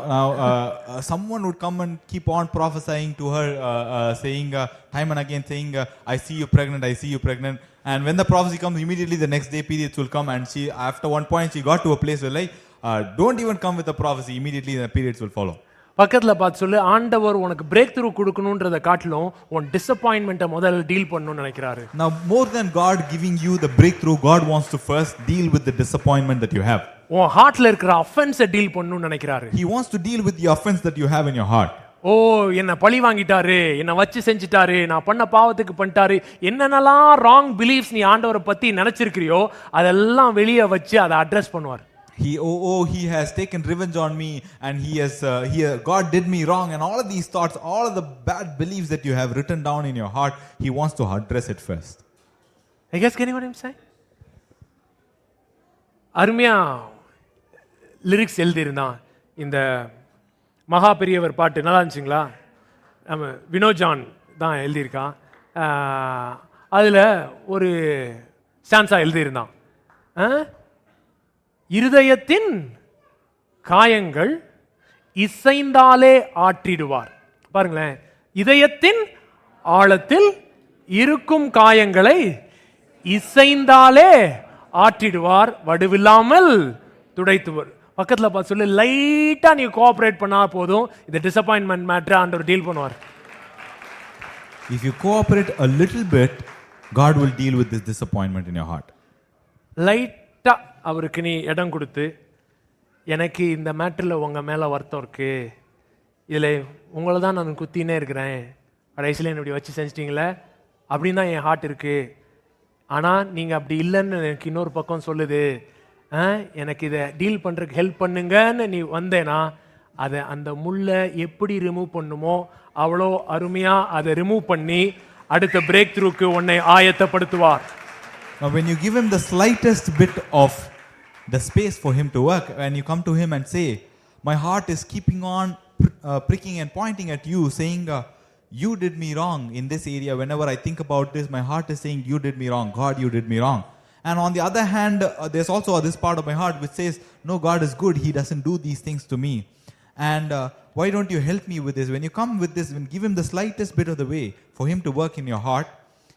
someone would come and keep on prophesying to her, saying time and again, saying, I see you pregnant. And when the prophecy comes, immediately the next day periods will come, and she, after one point, she got to a place where like, don't even come with the prophecy, immediately the periods will follow. பக்கத்துல பார்த்து சொல்லு, ஆண்டவர் உனக்கு break through கொடுக்கணும்ன்றத காட்டிலும் உன் டிசப்பாயின்மெண்ட்டை முதல்ல deal பண்ணணும்னு நினைக்கிறாரு. Now, more than God giving you the breakthrough, God wants to first deal with the disappointment that you have. உன் ஹார்ட்ல இருக்கிற அஃபென்ஸை டீல் பண்ணணும்னு நினைக்கிறாரு. He wants to deal with the offense that you have in your heart. ஓ, என்ன பழி வாங்கிட்டாரு, என்ன வச்சு செஞ்சிட்டாரு, நான் பண்ண பாவத்துக்கு பண்ணிட்டாரு, என்னென்னலாம் ராங் பிலீஃப்ஸ் நீ ஆண்டவரை பத்தி நினைச்சிருக்கிறியோ அதெல்லாம் வெளியே வச்சு அதை அட்ரஸ் பண்ணுவார். He has taken revenge on me, and God did me wrong, and all of these thoughts, all of the bad beliefs that you have written down in your heart, he wants to address it first. I guess, can you what I'm saying? அருமையா lyrics எழுதியிருந்தான் இந்த மகா பெரியவர் பாட்டு. நல்லா இருந்துச்சுங்களா? நம்ம வினோஜான் தான் எழுதியிருக்கான். அதில் ஒரு ஸ்டான்ஸா எழுதியிருந்தான், இருதயத்தின் காயங்கள் இசைந்தாலே ஆற்றிடுவார். பாருங்களேன், இதயத்தின் ஆழத்தில் இருக்கும் காயங்களை இசைந்தாலே ஆற்றிடுவார், வடுவில்லாமல் துடைத்துவார். பக்கத்துல பார்த்து சொல்லு, லைட்டா நீ கோஆபரேட் பண்ணா போதும், இந்த டிசப்பாயின்மெண்ட் மேட்டர் ஆண்டவர் டீல் பண்ணுவார். If you cooperate a little bit, God will deal with this disappointment in your heart. லைட்டா அவருக்கு நீ இடம் கொடுத்து, எனக்கு இந்த மேட்டர்ல உங்க மேல வருத்தம் இருக்கு, இதுல உங்களை தான் நான் குத்தினே இருக்கிறேன், கடைசியில் என்ன இப்படி வச்சு செஞ்சிட்டீங்களே அப்படின்னு தான் என் ஹார்ட் இருக்கு, ஆனா நீங்க அப்படி இல்லைன்னு எனக்கு இன்னொரு பக்கம் சொல்லுது, எனக்கு இதை டீல் பண்றதுக்கு ஹெல்ப் பண்ணுங்கன்னு நீ வந்தேனா அதை அந்த முள்ளை எப்படி ரிமூவ் பண்ணுமோ அவ்வளோ அருமையா அதை ரிமூவ் பண்ணி அடுத்த பிரேக் த்ரூக்கு உன்னை ஆயத்தப்படுத்துவார். Now when you give him the slightest bit of the space for him to work, when you come to him and say, my heart is keeping on pricking and pointing at you, saying, you did me wrong in this area. Whenever I think about this, my heart is saying, you did me wrong. God, you did me wrong. And on the other hand, there's also this part of my heart which says, no, God is good. He doesn't do these things to me. And why don't you help me with this? When you come with this, when give him the slightest bit of the way for him to work in your heart,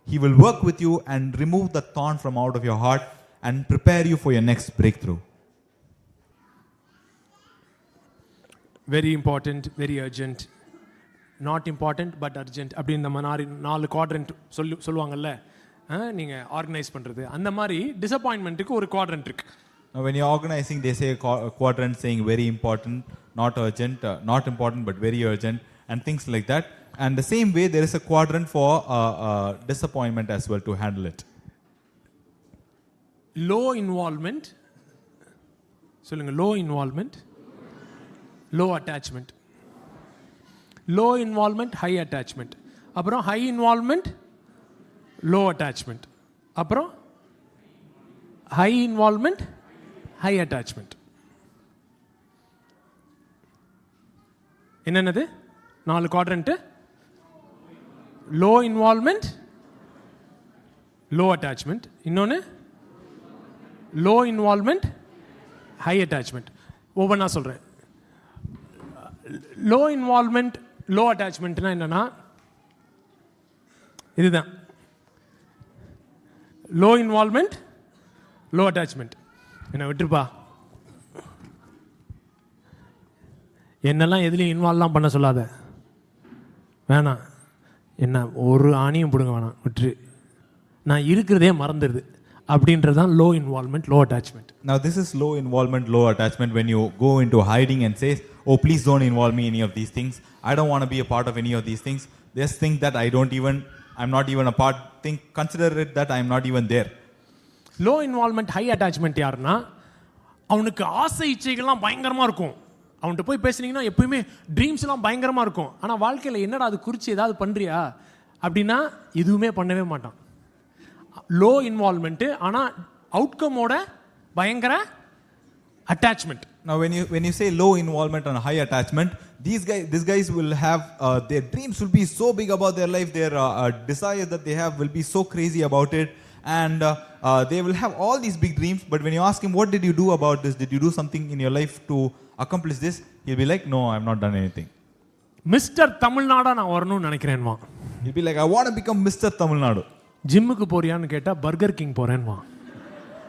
he will work with you and remove the thorn from out of your heart and prepare you for your next breakthrough. Very important, very urgent, not important but urgent அப்படி இந்த மாதிரி 4 quadrant சொல்லுவாங்கல்ல, நீங்கள் organise பண்ணுறது. அந்த மாதிரி டிசப்பாயின்மெண்ட்டுக்கு ஒரு quadrant இருக்கு. Now when you're organizing, they say a quadrant saying very important, not urgent, not important but very urgent, and things like that. And the same way, there is a quadrant for disappointment as well to handle it. Low involvement, சொல்லுங்க, low involvement, low attachment. Low involvement, high attachment. அப்புறம் high involvement, low attachment. அப்புறம் high involvement, high attachment. என்னன்னது 4 quadrant? Low involvement, low attachment, இன்னொன்று low involvement, high attachment. ஒவ்வொன்றா சொல்கிறேன். Low involvement, low அட்டாச்மெண்ட்னா என்னன்னா இதுதான். Low involvement, low attachment. என்ன விட்டுருப்பா, என்னெல்லாம் எதுலையும் இன்வால்வ்லாம் பண்ண சொல்லாத, வேணாம், என்ன ஒரு ஆணியும் பிடுங்க வேணாம், விட்டுரு, நான் இருக்கிறதே மறந்துடுது அப்படின்றது தான் low involvement, low attachment. Now this is low involvement, low attachment when you go into hiding and says, oh please don't involve me in any of these things, I don't want to be a part of any of these things, just think that I'm not even a part, consider it that I'm not even there. Low involvement, high attachment யாருன்னா, அவனுக்கு ஆசை இச்சைகள்லாம் பயங்கரமாக இருக்கும். அவன்கிட்ட போய் பேசுனீங்கன்னா எப்பயுமே ட்ரீம்ஸ்லாம் பயங்கரமாக இருக்கும். ஆனால் வாழ்க்கையில் என்னடா அது குறித்து ஏதாவது பண்ணுறியா அப்படின்னா எதுவுமே பண்ணவே மாட்டான். லோ இன்வால்வ்மெண்ட்டு, ஆனால் அவுட்கமோட பயங்கர attachment. Now when you say low involvement and high attachment, these guys will have their dreams will be so big about their life, their desires that they have will be so crazy about it, and they will have all these big dreams, but when you ask him, what did you do about this, did you do something in your life to accomplish this, he'll be like, no, I've not done anything. Mister தமிழ்நாடா நான் வரணும்னு நினைக்கிறேன்வா. He'll be like, I want to become Mr. Tamil Nadu. ஜிம்முக்கு போறியான்னு கேட்டால் burger king போறேன்வா.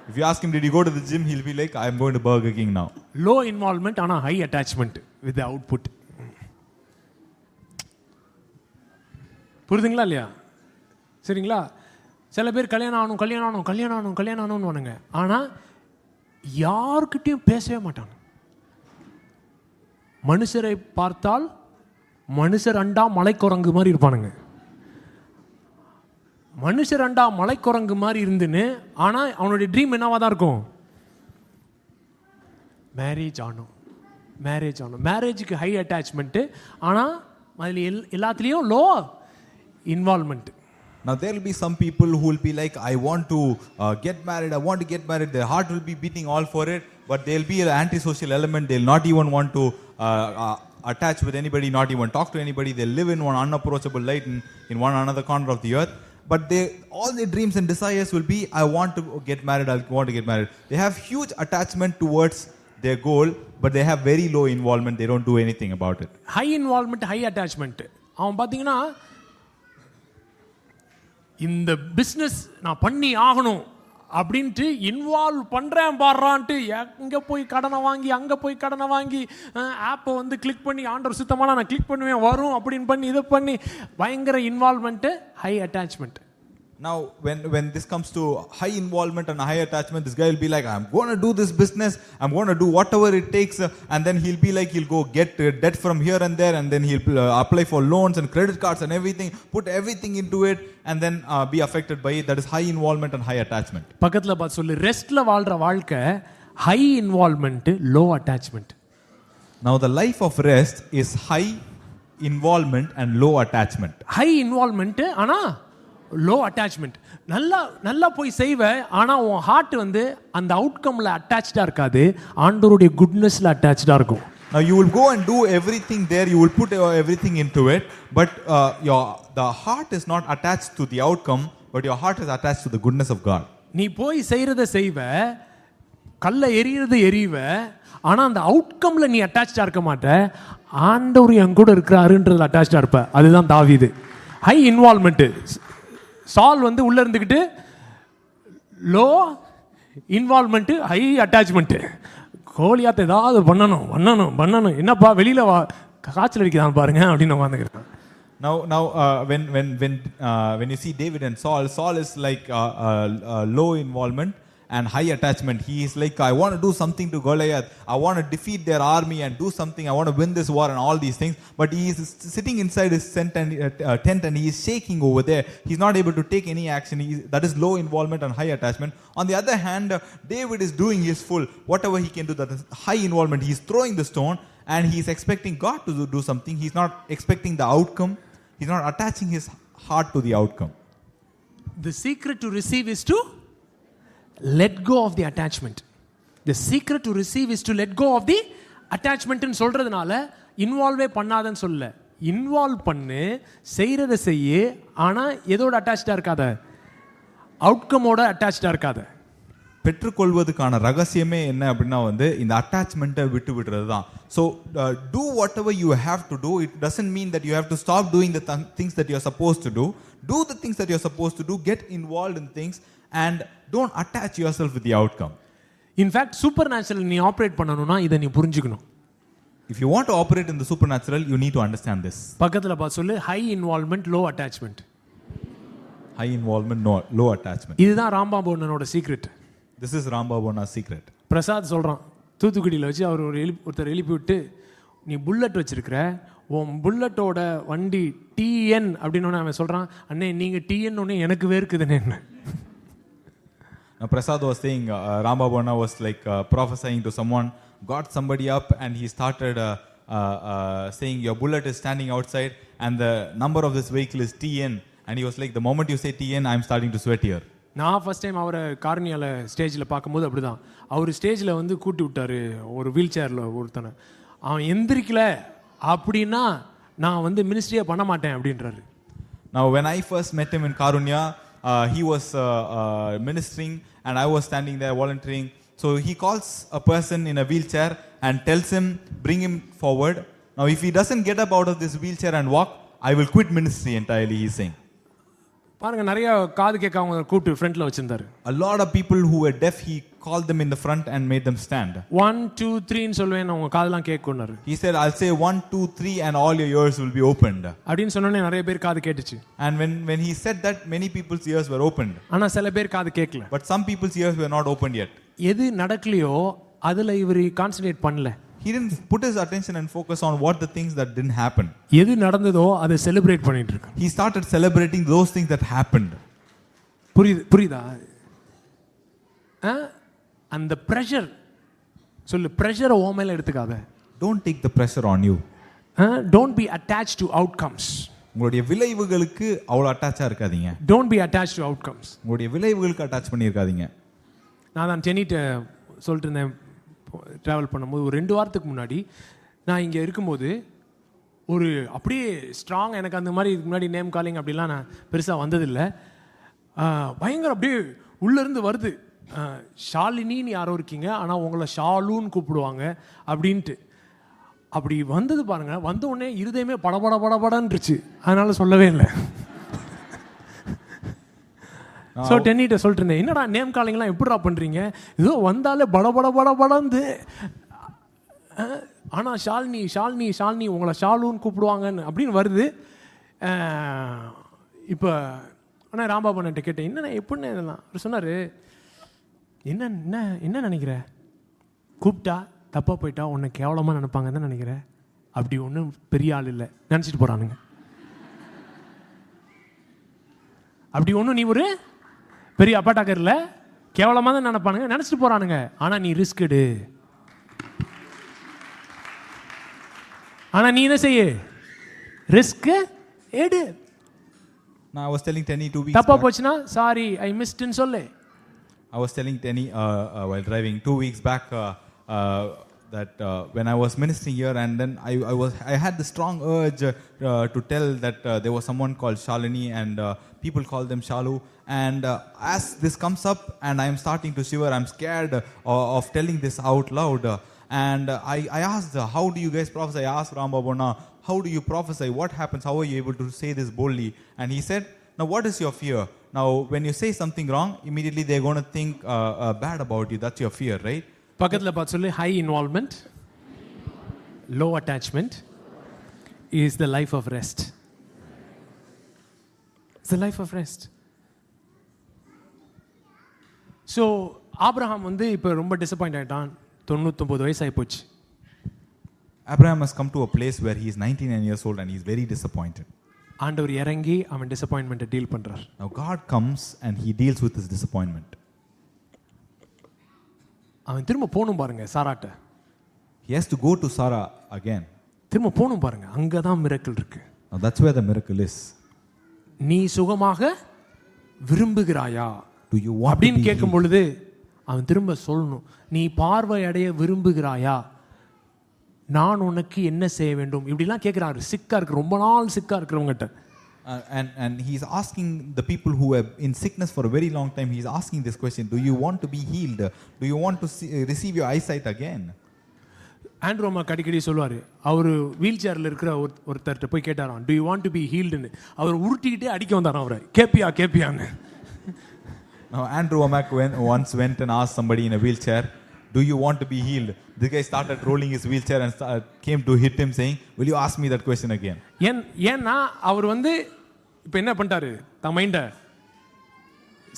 If you ask him, did you go to the gym, he'll be like, I'm going to Burger King now. Low involvement ஆனால் high attachment with the output. புரியுதுங்களா இல்லையா? சரிங்களா? சில பேர் கல்யாணம் ஆகணும்னு வானுங்க, ஆனால் யாருக்கிட்டையும் பேசவே மாட்டாங்க. மனுஷரை பார்த்தால் மனுஷர் அண்டா மலைக்குரங்கு மாதிரி இருப்பானுங்க. மனுஷர் அண்டா மலைக்குரங்கு மாதிரி இருந்துன்னு, ஆனால் அவனுடைய ட்ரீம் என்னவா தான் இருக்கும்? மேரேஜ் ஆகணும். மேரேஜுக்கு ஹை அட்டாச்மெண்ட்டு, ஆனால் அதில் எல்லாத்துலேயும் low involvement. Now there will be some people who will be like, I want to get married, their heart will be beating all for it, but there will be an antisocial element, they'll not even want to attach with anybody, not even talk to anybody, they'll live in one unapproachable light in one another corner of the earth, but all their dreams and desires will be, I want to get married, They have huge attachment towards their goal, but they have very low involvement, they don't do anything about it. High involvement, high attachment. அவன் பார்த்தீங்கன்னா இந்த business நான் பண்ணி ஆகணும் அப்படின்ட்டு involve பண்ணுறேன் பாடுறான்ட்டு எங்கே போய் கடனை வாங்கி அங்கே போய் கடனை வாங்கி ஆப்பை வந்து கிளிக் பண்ணி ஆண்டர் சுத்தமான நான் கிளிக் பண்ணுவேன் வரும் அப்படின்னு பண்ணி இதை பண்ணி பயங்கர involvement, high attachment. Now when this comes to high involvement and high attachment, this guy will be like, I'm going to do this business, I'm going to do whatever it takes, and then he'll be like, he'll go get debt from here and there, and then he'll apply for loans and credit cards and everything, put everything into it, and then be affected by it. That is high involvement and high attachment. பக்கத்துல பார்த்து சொல்லு, ரெஸ்ட்ல வாழ்ற வாழ்க்கை high involvement, low attachment. Now the life of rest is high involvement and low attachment. High involvement ஆனா low attachment. நல்லா போய் செய்வ, ஆனால் உன் ஹார்ட் வந்து அந்த அவுட்கம்ல அட்டாச்சாக இருக்காது, ஆண்டவருடைய குட்னஸ்ல அட்டாச்சாக இருக்கும். Now you will go and do everything there, you will put everything into it, but the heart is not attached to the outcome, but your heart is attached to the goodness of God. நீ போய் செய்யறத செய்வ, கல்ல எரியறது எரிவ, ஆனா அந்த அவுட்கம்ல நீ அட்டாச்சா இருக்க மாட்ட. ஆண்டவர் என் கூட இருக்கிறாருன்றதுல அட்டாச்சா இருப்ப. அதுதான் தாவீது. High involvement. சால் வந்து உள்ள இருந்துக்கிட்டு லோ இன்வால்வ்மெண்ட், ஹை அட்டாச்மெண்ட். கோலியாத்த ஏதாவது பண்ணணும் பண்ணணும் பண்ணணும், என்னப்பா வெளியில காய்ச்சல் அடிக்குதான் பாருங்க அப்படின்னு உட்காந்துக்கிறேன். Now, when you see David and Saul is like low involvement and high attachment. He is like, I want to do something to Goliath. I want to defeat their army and do something. I want to win this war and all these things. But he is sitting inside his tent and he is shaking over there. He's not able to take any action. That is low involvement and high attachment. On the other hand, David is doing his full. Whatever he can do, that is high involvement. He is throwing the stone and he is expecting God to do something. He is not expecting the outcome. He is not attaching his heart to the outcome. The secret to receive is to let go of the attachment. The secret to receive is to let go of the attachment ன்னு சொல்றதுனால இன்வால்வே பண்ணாதன்னு சொல்ல. Involve பண்ணு, செய்யறத செய்ய, ஆனா எதோட அட்டாச்டா இருக்காத, அவுட்கமோட அட்டாச்டா இருக்காத. பெற்றுக்கொள்வதுக்கான ரகசியமே என்ன அப்படின்னா வந்து இந்த அட்டாச்மெண்ட்டை விட்டு விடுறது தான். So do whatever you have to do. It doesn't mean that you have to stop doing the things that you are suppose to do. Do the things that you are suppose to do. Get involve in things and don't attach yourself with the outcome. In fact, supernatural நீ operate பண்ணனும்னா இத நீ புரிஞ்சுக்கணும். If you want to operate in the supernatural, you need to understand this. பக்கத்துல பா சொல்லு, high involvement, low attachment. High involvement, low attachment. இதுதான் ராம்பாபோனனோட secret. This is Rambabona's secret. Prasad சொல்றான், தூத்துக்குடியில வச்சு அவர் ஒருத்தர் எழுப்பி விட்டு, நீ புல்லட் வச்சிருக்கிற, உன் புல்லட்டோட வண்டி டிஎன் அப்படின்னு அவன் சொல்றான், அண்ணே நீங்க டிஎன் ஒன்னு எனக்கு வேர்க்குதுன்னு. Now Prasad was saying, Rambabona was like prophesying to someone, got somebody up and he started saying your bullet is standing outside and the number of this vehicle is TN, and he was like, the moment you say TN, I'm starting to sweat here. நான் first time அவரை கார்னியால ஸ்டேஜில் பார்க்கும்போது அப்படிதான். அவர் ஸ்டேஜில் வந்து கூட்டி விட்டாரு ஒரு வீல் சேரில் ஒருத்தனை. அவன் எந்திரிக்கல அப்படின்னா நான் வந்து மினிஸ்ட்ரியே பண்ண மாட்டேன் அப்படின்றாரு. Now when I first met him in Karunya, he was ministering and I was standing there volunteering. So he calls a person in a wheelchair and tells him, bring him forward. Now if he doesn't get up out of this wheelchair and walk, I will quit ministry entirely, he is saying. பாருங்க, நிறைய காது கேட்காம கூப்பிட்டு ஃப்ரண்ட்ல வச்சிருந்தாரு. A lot of people who were deaf, he called them in the front and made them stand. 1 2 3 ன்னு சொல்வேன், உங்க காதெல்லாம் கேட்கும்னாரு. He said, I'll say 1 2 3 and all your ears will be opened. அப்படினு சொன்னனே நிறைய பேர் காது கேட்டுச்சு. And when he said that, many people's ears were opened. ஆனா சில பேர் காது கேட்கல. But some people's ears were not opened yet. எது நடக்கலையோ அதுல இவர் கான்சன்ட்ரேட் பண்ணல. He didn't put his attention and focus on what the things that didn't happen. எது நடந்ததோ அதை செலிப்ரேட் பண்ணிட்டு இருக்கான். He started celebrating those things that happened. புரியுதா? அந்த பிரஷர் சொல்லு, பிரஷரை ஓ மேல எடுத்துக்காத. Don't take the pressure on you. Don't be attached to outcomes. உங்களுடைய விளைவுகளுக்கு அவ்வளவு அட்டாச்சா இருக்காதீங்க. Don't be attached to outcomes. உங்களுடைய விளைவுகளுக்கு அட்டாச் பண்ணி இருக்காதீங்க. நான் தான் சென்னிட்ட சொல்லிட்டு இருந்தேன், ட்ராவல் பண்ணும்போது ஒரு 2 வாரத்துக்கு முன்னாடி நான் இங்கே இருக்கும்போது ஒரு அப்படியே ஸ்ட்ராங், எனக்கு அந்த மாதிரி இதுக்கு முன்னாடி நேம் காலிங் அப்படிலாம் நான் பெருசாக வந்ததில்லை. பயங்கர அப்படியே உள்ளேருந்து வருது, ஷாலினின்னு யாரோ இருக்கீங்க ஆனால் உங்களை ஷாலுன்னு கூப்பிடுவாங்க அப்படின்ட்டு. அப்படி வந்தது பாருங்க, வந்த உடனே இருதயமே படபட படபடன்றுச்சு. அதனால சொல்லவே இல்லை. ஸோ டென்னிட்ட சொல்லிட்டு இருந்தேன், என்னடா நேம் காலிங்லாம் எப்படிடா பண்ணுறீங்க, ஏதோ வந்தாலே படபட படபடந்து, ஆனால் ஷாலினி ஷாலினி ஷாலினி உங்களை ஷாலுன்னு கூப்பிடுவாங்கன்னு அப்படின்னு வருது. இப்போ ஆனால் ராம்பாபன்ட்ட கேட்டேன், என்னண்ணா எப்படின்னு இதெல்லாம். அவர் சொன்னார், என்ன என்ன என்ன நினைக்கிற, கூப்பிட்டா தப்பாக போயிட்டா உன்னை கேவலமாக நினைப்பாங்க தான் நினைக்கிறேன். அப்படி ஒன்றும் பெரிய ஆள் இல்லை, நினச்சிட்டு போகிறானுங்க. அப்படி ஒன்றும் நீ ஒரு பெரிய அப்பாட்டாக்கர் இல்லை, கேவலமாக தான் நினைப்பானுங்க, நினச்சிட்டு போகிறானுங்க. ஆனால் நீ ரிஸ்க் எடு. ஆனால் நீ என்ன செய்ய, ரிஸ்க் எடு. Now I was telling Tenny 2 weeks தப்பா back. போச்சுனா சாரி ஐ மிஸ்ட் ன்னு சொல்லு. I was telling Tenny while driving 2 weeks back, that when I was ministering here, and then I had the strong urge to tell that there was someone called Shalini, and people call them Shalu. And as this comes up, and I am starting to shiver, I'm scared of telling this out loud. And I asked, how do you guys prophesy? I asked Rambabona, how do you prophesy? What happens? How are you able to say this boldly? And he said, now what is your fear? Now when you say something wrong, immediately they're going to think bad about you. That's your fear, right? பக்கத்துல பார்த்து சொல்லு, high involvement, low attachment is the life of rest. It's the life of rest. So Abraham வந்து இப்ப ரொம்ப disappoint ஆயிட்டான். 99 வயசு ஆயி போச்சு. Abraham has come to a place where he is 99 years old and he is very disappointed. ஆண்டவர் இறங்கி அவன் டிசப்பாயின்ட்மென்ட்டை டீல் பண்றார். Now God comes and he deals with his disappointment. அவன் திரும்ப போணும் பாருங்க சாராட்ட. He has to go to Sarah again. திரும்ப போணும் பாருங்க, அங்கதான் மிரக்கல் இருக்கு. Now that's where the miracle is. நீ சுகமாக விரும்புகிறாயா? Do you want அப்படின்னு to be கேட்கும் பொழுது அவன் திரும்ப சொல்லணும், நீ பார்வை அடைய விரும்புகிறாயா? நான் உனக்கு என்ன செய்ய வேண்டும்? இப்படிலாம் கேட்கிறாரு. சிக்கா இருக்கு, ரொம்ப நாள் சிக்கா இருக்கிறவங்ககிட்ட. And he's asking the people who have in sickness for a very long time, he's asking this question, do you want to be healed? Do you want to receive your eyesight again? ஆண்ட்ரோமா அடிக்கடி சொல்லுவாரு, அவர் wheel சேர்ல இருக்கிற ஒருத்தர்கிட்ட போய் கேட்டாராம், do you want to be healed? அவர் உருட்டிக்கிட்டே அடிக்க வந்தாராம் அவரை, கேப்பியான்னு. Now Andrew Womack once went and asked somebody in a wheelchair, do you want to be healed? The guy started rolling his wheelchair and came to hit him saying, will you ask me that question again? ஏன்னா அவர் வந்து இப்போ என்ன பண்ணிட்டாரு, தன் மைண்டை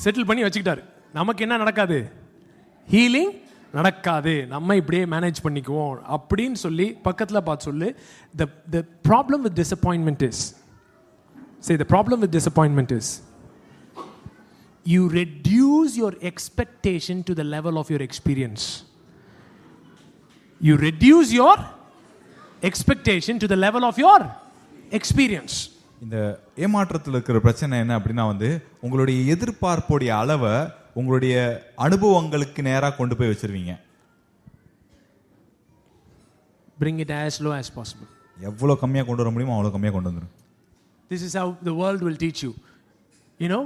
settle பண்ணி வச்சுக்கிட்டாரு. நமக்கு என்ன நடக்காது, ஹீலிங் நடக்காது, நம்ம இப்படியே மேனேஜ் பண்ணிக்குவோம் அப்படின்னு சொல்லி பக்கத்தில் பார்த்து சொல்லு. The problem with disappointment is, say the problem with disappointment is, you reduce your expectation to the level of your experience. You reduce your expectation to the level of your experience. இந்த ஏமாற்றத்தில் இருக்கிற பிரச்சனை என்ன அப்படின்னா வந்து உங்களுடைய எதிர்பார்ப்புடைய அளவை உங்களுடைய அனுபவங்களுக்கு நேரா கொண்டு போய் வச்சிருவீங்க. Bring it as low as possible. எவ்வளவு கம்மியா கொண்டு வர முடியுமோ அவ்வளவு கம்மியா கொண்டு வந்துரும். This is how the world will teach you. You know,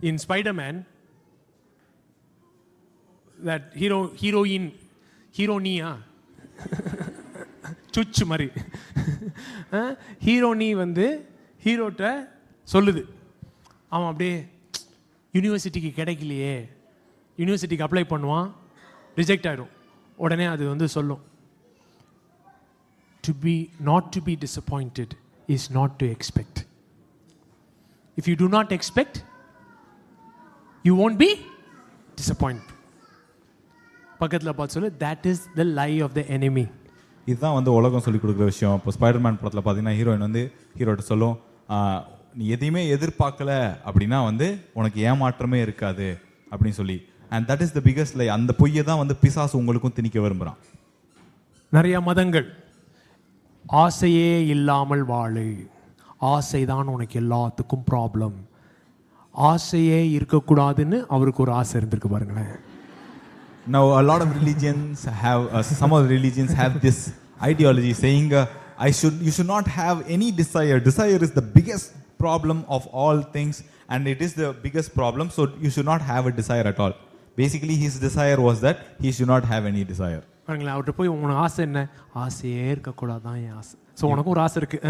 in Spider-Man, that ஹீரோனியா சுச்சு மாதிரி ஹீரோனி வந்து ஹீரோட்ட சொல்லுது, அவன் அப்படியே யூனிவர்சிட்டிக்கு கிடைக்கலையே, யூனிவர்சிட்டிக்கு அப்ளை பண்ணுவான், ரிஜெக்ட் ஆகிடும். உடனே அது வந்து சொல்லும், not to be disappointed is not to expect. If you do not expect, you won't be disappointed. பக்கத்தில் பார்த்து சொல்லு, that is the lie of the enemy. இதுதான் வந்து உலகம் சொல்லி கொடுக்குற விஷயம். இப்போ ஸ்பைடர்மேன் படத்தில் பார்த்தீங்கன்னா ஹீரோயின் வந்து ஹீரோட்ட சொல்லும், நீ எதையுமே எதிர்பார்க்கல அப்படின்னா வந்து உனக்கு ஏமாற்றமே இருக்காது அப்படின்னு சொல்லி. And that is the biggest lie. அந்த பொய்யை தான் வந்து பிசாசு உங்களுக்கும் திணிக்க விரும்புகிறான். நிறைய மதங்கள் ஆசையே இல்லாமல் வாழு, ஆசைதான் உனக்கு எல்லாத்துக்கும் ப்ராப்ளம், ஆசையே இருக்கக்கூடாதுன்னு அவருக்கு ஒரு ஆசை இருந்திருக்கு பாருங்களேன். Now a lot of religions have some of the religions have this ideology saying you should not have any desire. Desire is the biggest problem of all things and it is the biggest problem, so you should not have a desire at all. Basically his desire was that he should not have any desire. பாருங்களேன், அவர்கிட்ட போய் உனக்கு ஆசை என்ன, ஆசையே இருக்கக்கூடாதான் என் ஆசை. So உனக்கும் ஒரு ஆசை இருக்கு.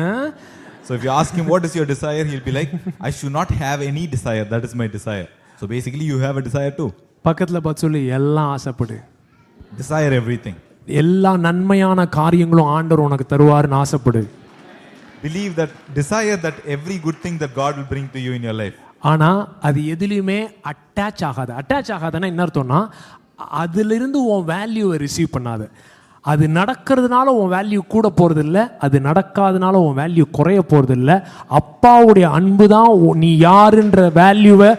So if you ask him what is your desire, he'll be like, I should not have any desire, that is my desire. So basically you have a desire too. பக்கத்தில் பார்த்து சொல்லி, எல்லாம் ஆசைப்படு, desire everything. எல்லா நன்மையான காரியங்களும் ஆண்டவர் உனக்கு தருவார்னு ஆசைப்படு. Believe that, desire that every good thing that God will bring to you in your life. ஆனா அது எதுலையுமே அட்டாச் ஆகாது. அட்டாச் ஆகாதுன்னா என்ன அர்த்தம்னா, அதிலிருந்து உன் வேல்யூவை ரிசீவ் பண்ணாது. அது நடக்கிறதுனால உன் வேல்யூ கூட போறது இல்லை, அது நடக்காதனால உன் வேல்யூ குறைய போறது இல்லை. அப்பாவுடைய அன்பு தான் நீ யாருன்ற வேல்யூவை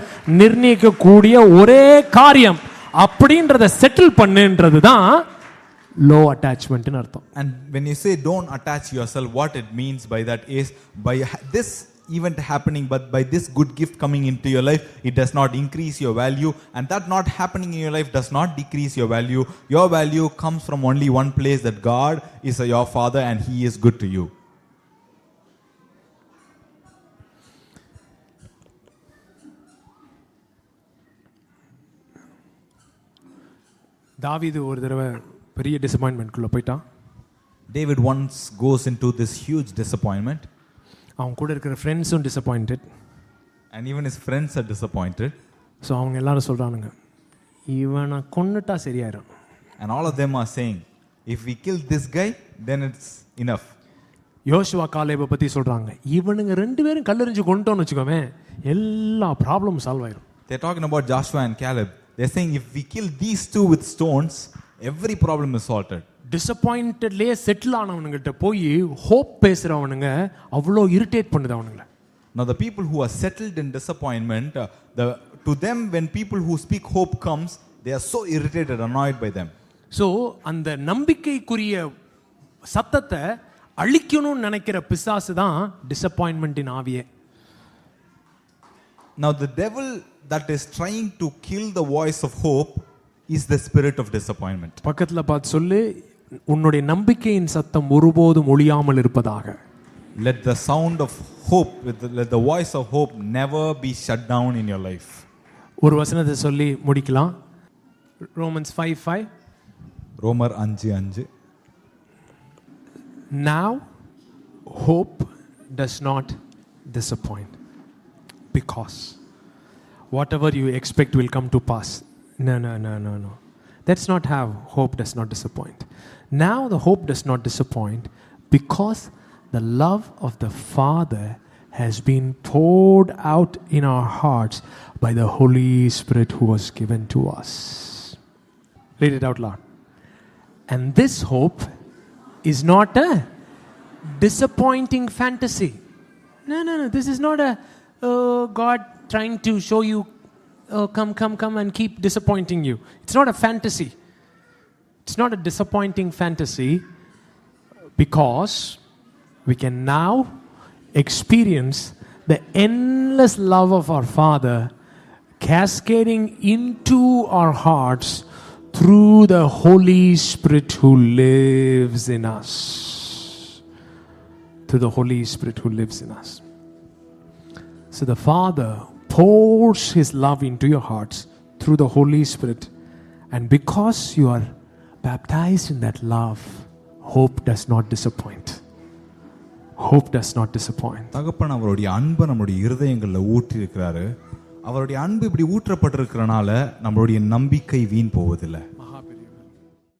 நிர்ணயிக்கக்கூடிய ஒரே காரியம். அப்படின்றத செட்டில் பண்ணுன்றது தான் லோ அட்டாச்மெண்ட்னு அர்த்தம். And when you say don't attach yourself, what it means by that is by this event happening, but by this good gift coming into your life, it does not increase your value, and that not happening in your life does not decrease your value. Your value comes from only one place, that God is your Father and He is good to you. தாவீது ஒரு தடவை பெரிய டிசப்பாயின்மெண்ட்குள்ளே போயிட்டான். David once goes into this huge disappointment, அவன் கூட இருக்கிற ஃப்ரெண்ட்ஸும் disappointed. and even his friends are disappointed, so அவங்க எல்லாரும் சொல்கிறானுங்க, இவனை கொன்னுட்டா சரியாயிரும். and all of them are saying, if we kill this guy, then it's enough. யோசுவா காலேபை பற்றி சொல்கிறாங்க, இவனுங்க 2 பேரும் கல்லெறிஞ்சு கொண்டுட்டோன்னு வச்சுக்கோமே, எல்லா ப்ராப்ளமும் சால்வ் ஆயிரும். They're talking about Joshua and Caleb. They're saying, if we kill these two with stones, every problem is sorted. டிசப்பாயிண்டட்லேயே settle ஆனவனுங்கிட்ட போய் ஹோப் பேசுகிறவனுங்க அவ்வளோ இரிட்டேட் பண்ணுது அவனுங்களை. Now the people who are settled in disappointment, to them when people who speak hope comes, they are so irritated, annoyed by them. So அந்த நம்பிக்கைக்குரிய சத்தத்தை அழிக்கணும்னு நினைக்கிற பிசாசு தான் டிசப்பாயின்மெண்ட்டின் ஆவியே. Now the devil that is trying to kill the voice of hope is the spirit of disappointment. பக்கத்தில் பார்த்து சொல்லு, உன்னுடைய நம்பிக்கையின் சத்தம் ஒருபோதும் ஒழியாமல் இருப்பதாக. Let the sound of hope, let the voice of hope never be shut down in your life. ஒரு வசனத்தை சொல்லி முடிக்கலாம். ரோமன்ஸ் 5:5. ரோமர் 5:5. Now hope does not disappoint, because whatever you expect will come to pass. No. That's not how hope does not disappoint. Now the hope does not disappoint because the love of the Father has been poured out in our hearts by the Holy Spirit who was given to us. Read it out loud. And this hope is not a disappointing fantasy. No. This is not a God trying to show you, come and keep disappointing you. It's not a fantasy. It's not a disappointing fantasy, because we can now experience the endless love of our Father cascading into our hearts through the Holy Spirit who lives in us. Through the Holy Spirit who lives in us. So the Father pours His love into your hearts through the Holy Spirit, and because you are baptized in that love, hope does not disappoint. Hope does not disappoint. தகப்பன் அவருடைய அன்பை நம்முடைய இருதயங்களில் ஊற்றி இருக்கிறாரு. அவருடைய அன்பு இப்படி ஊற்றப்பட்டிருக்கிறனால நம்மளுடைய நம்பிக்கை வீண் போவதில்லை.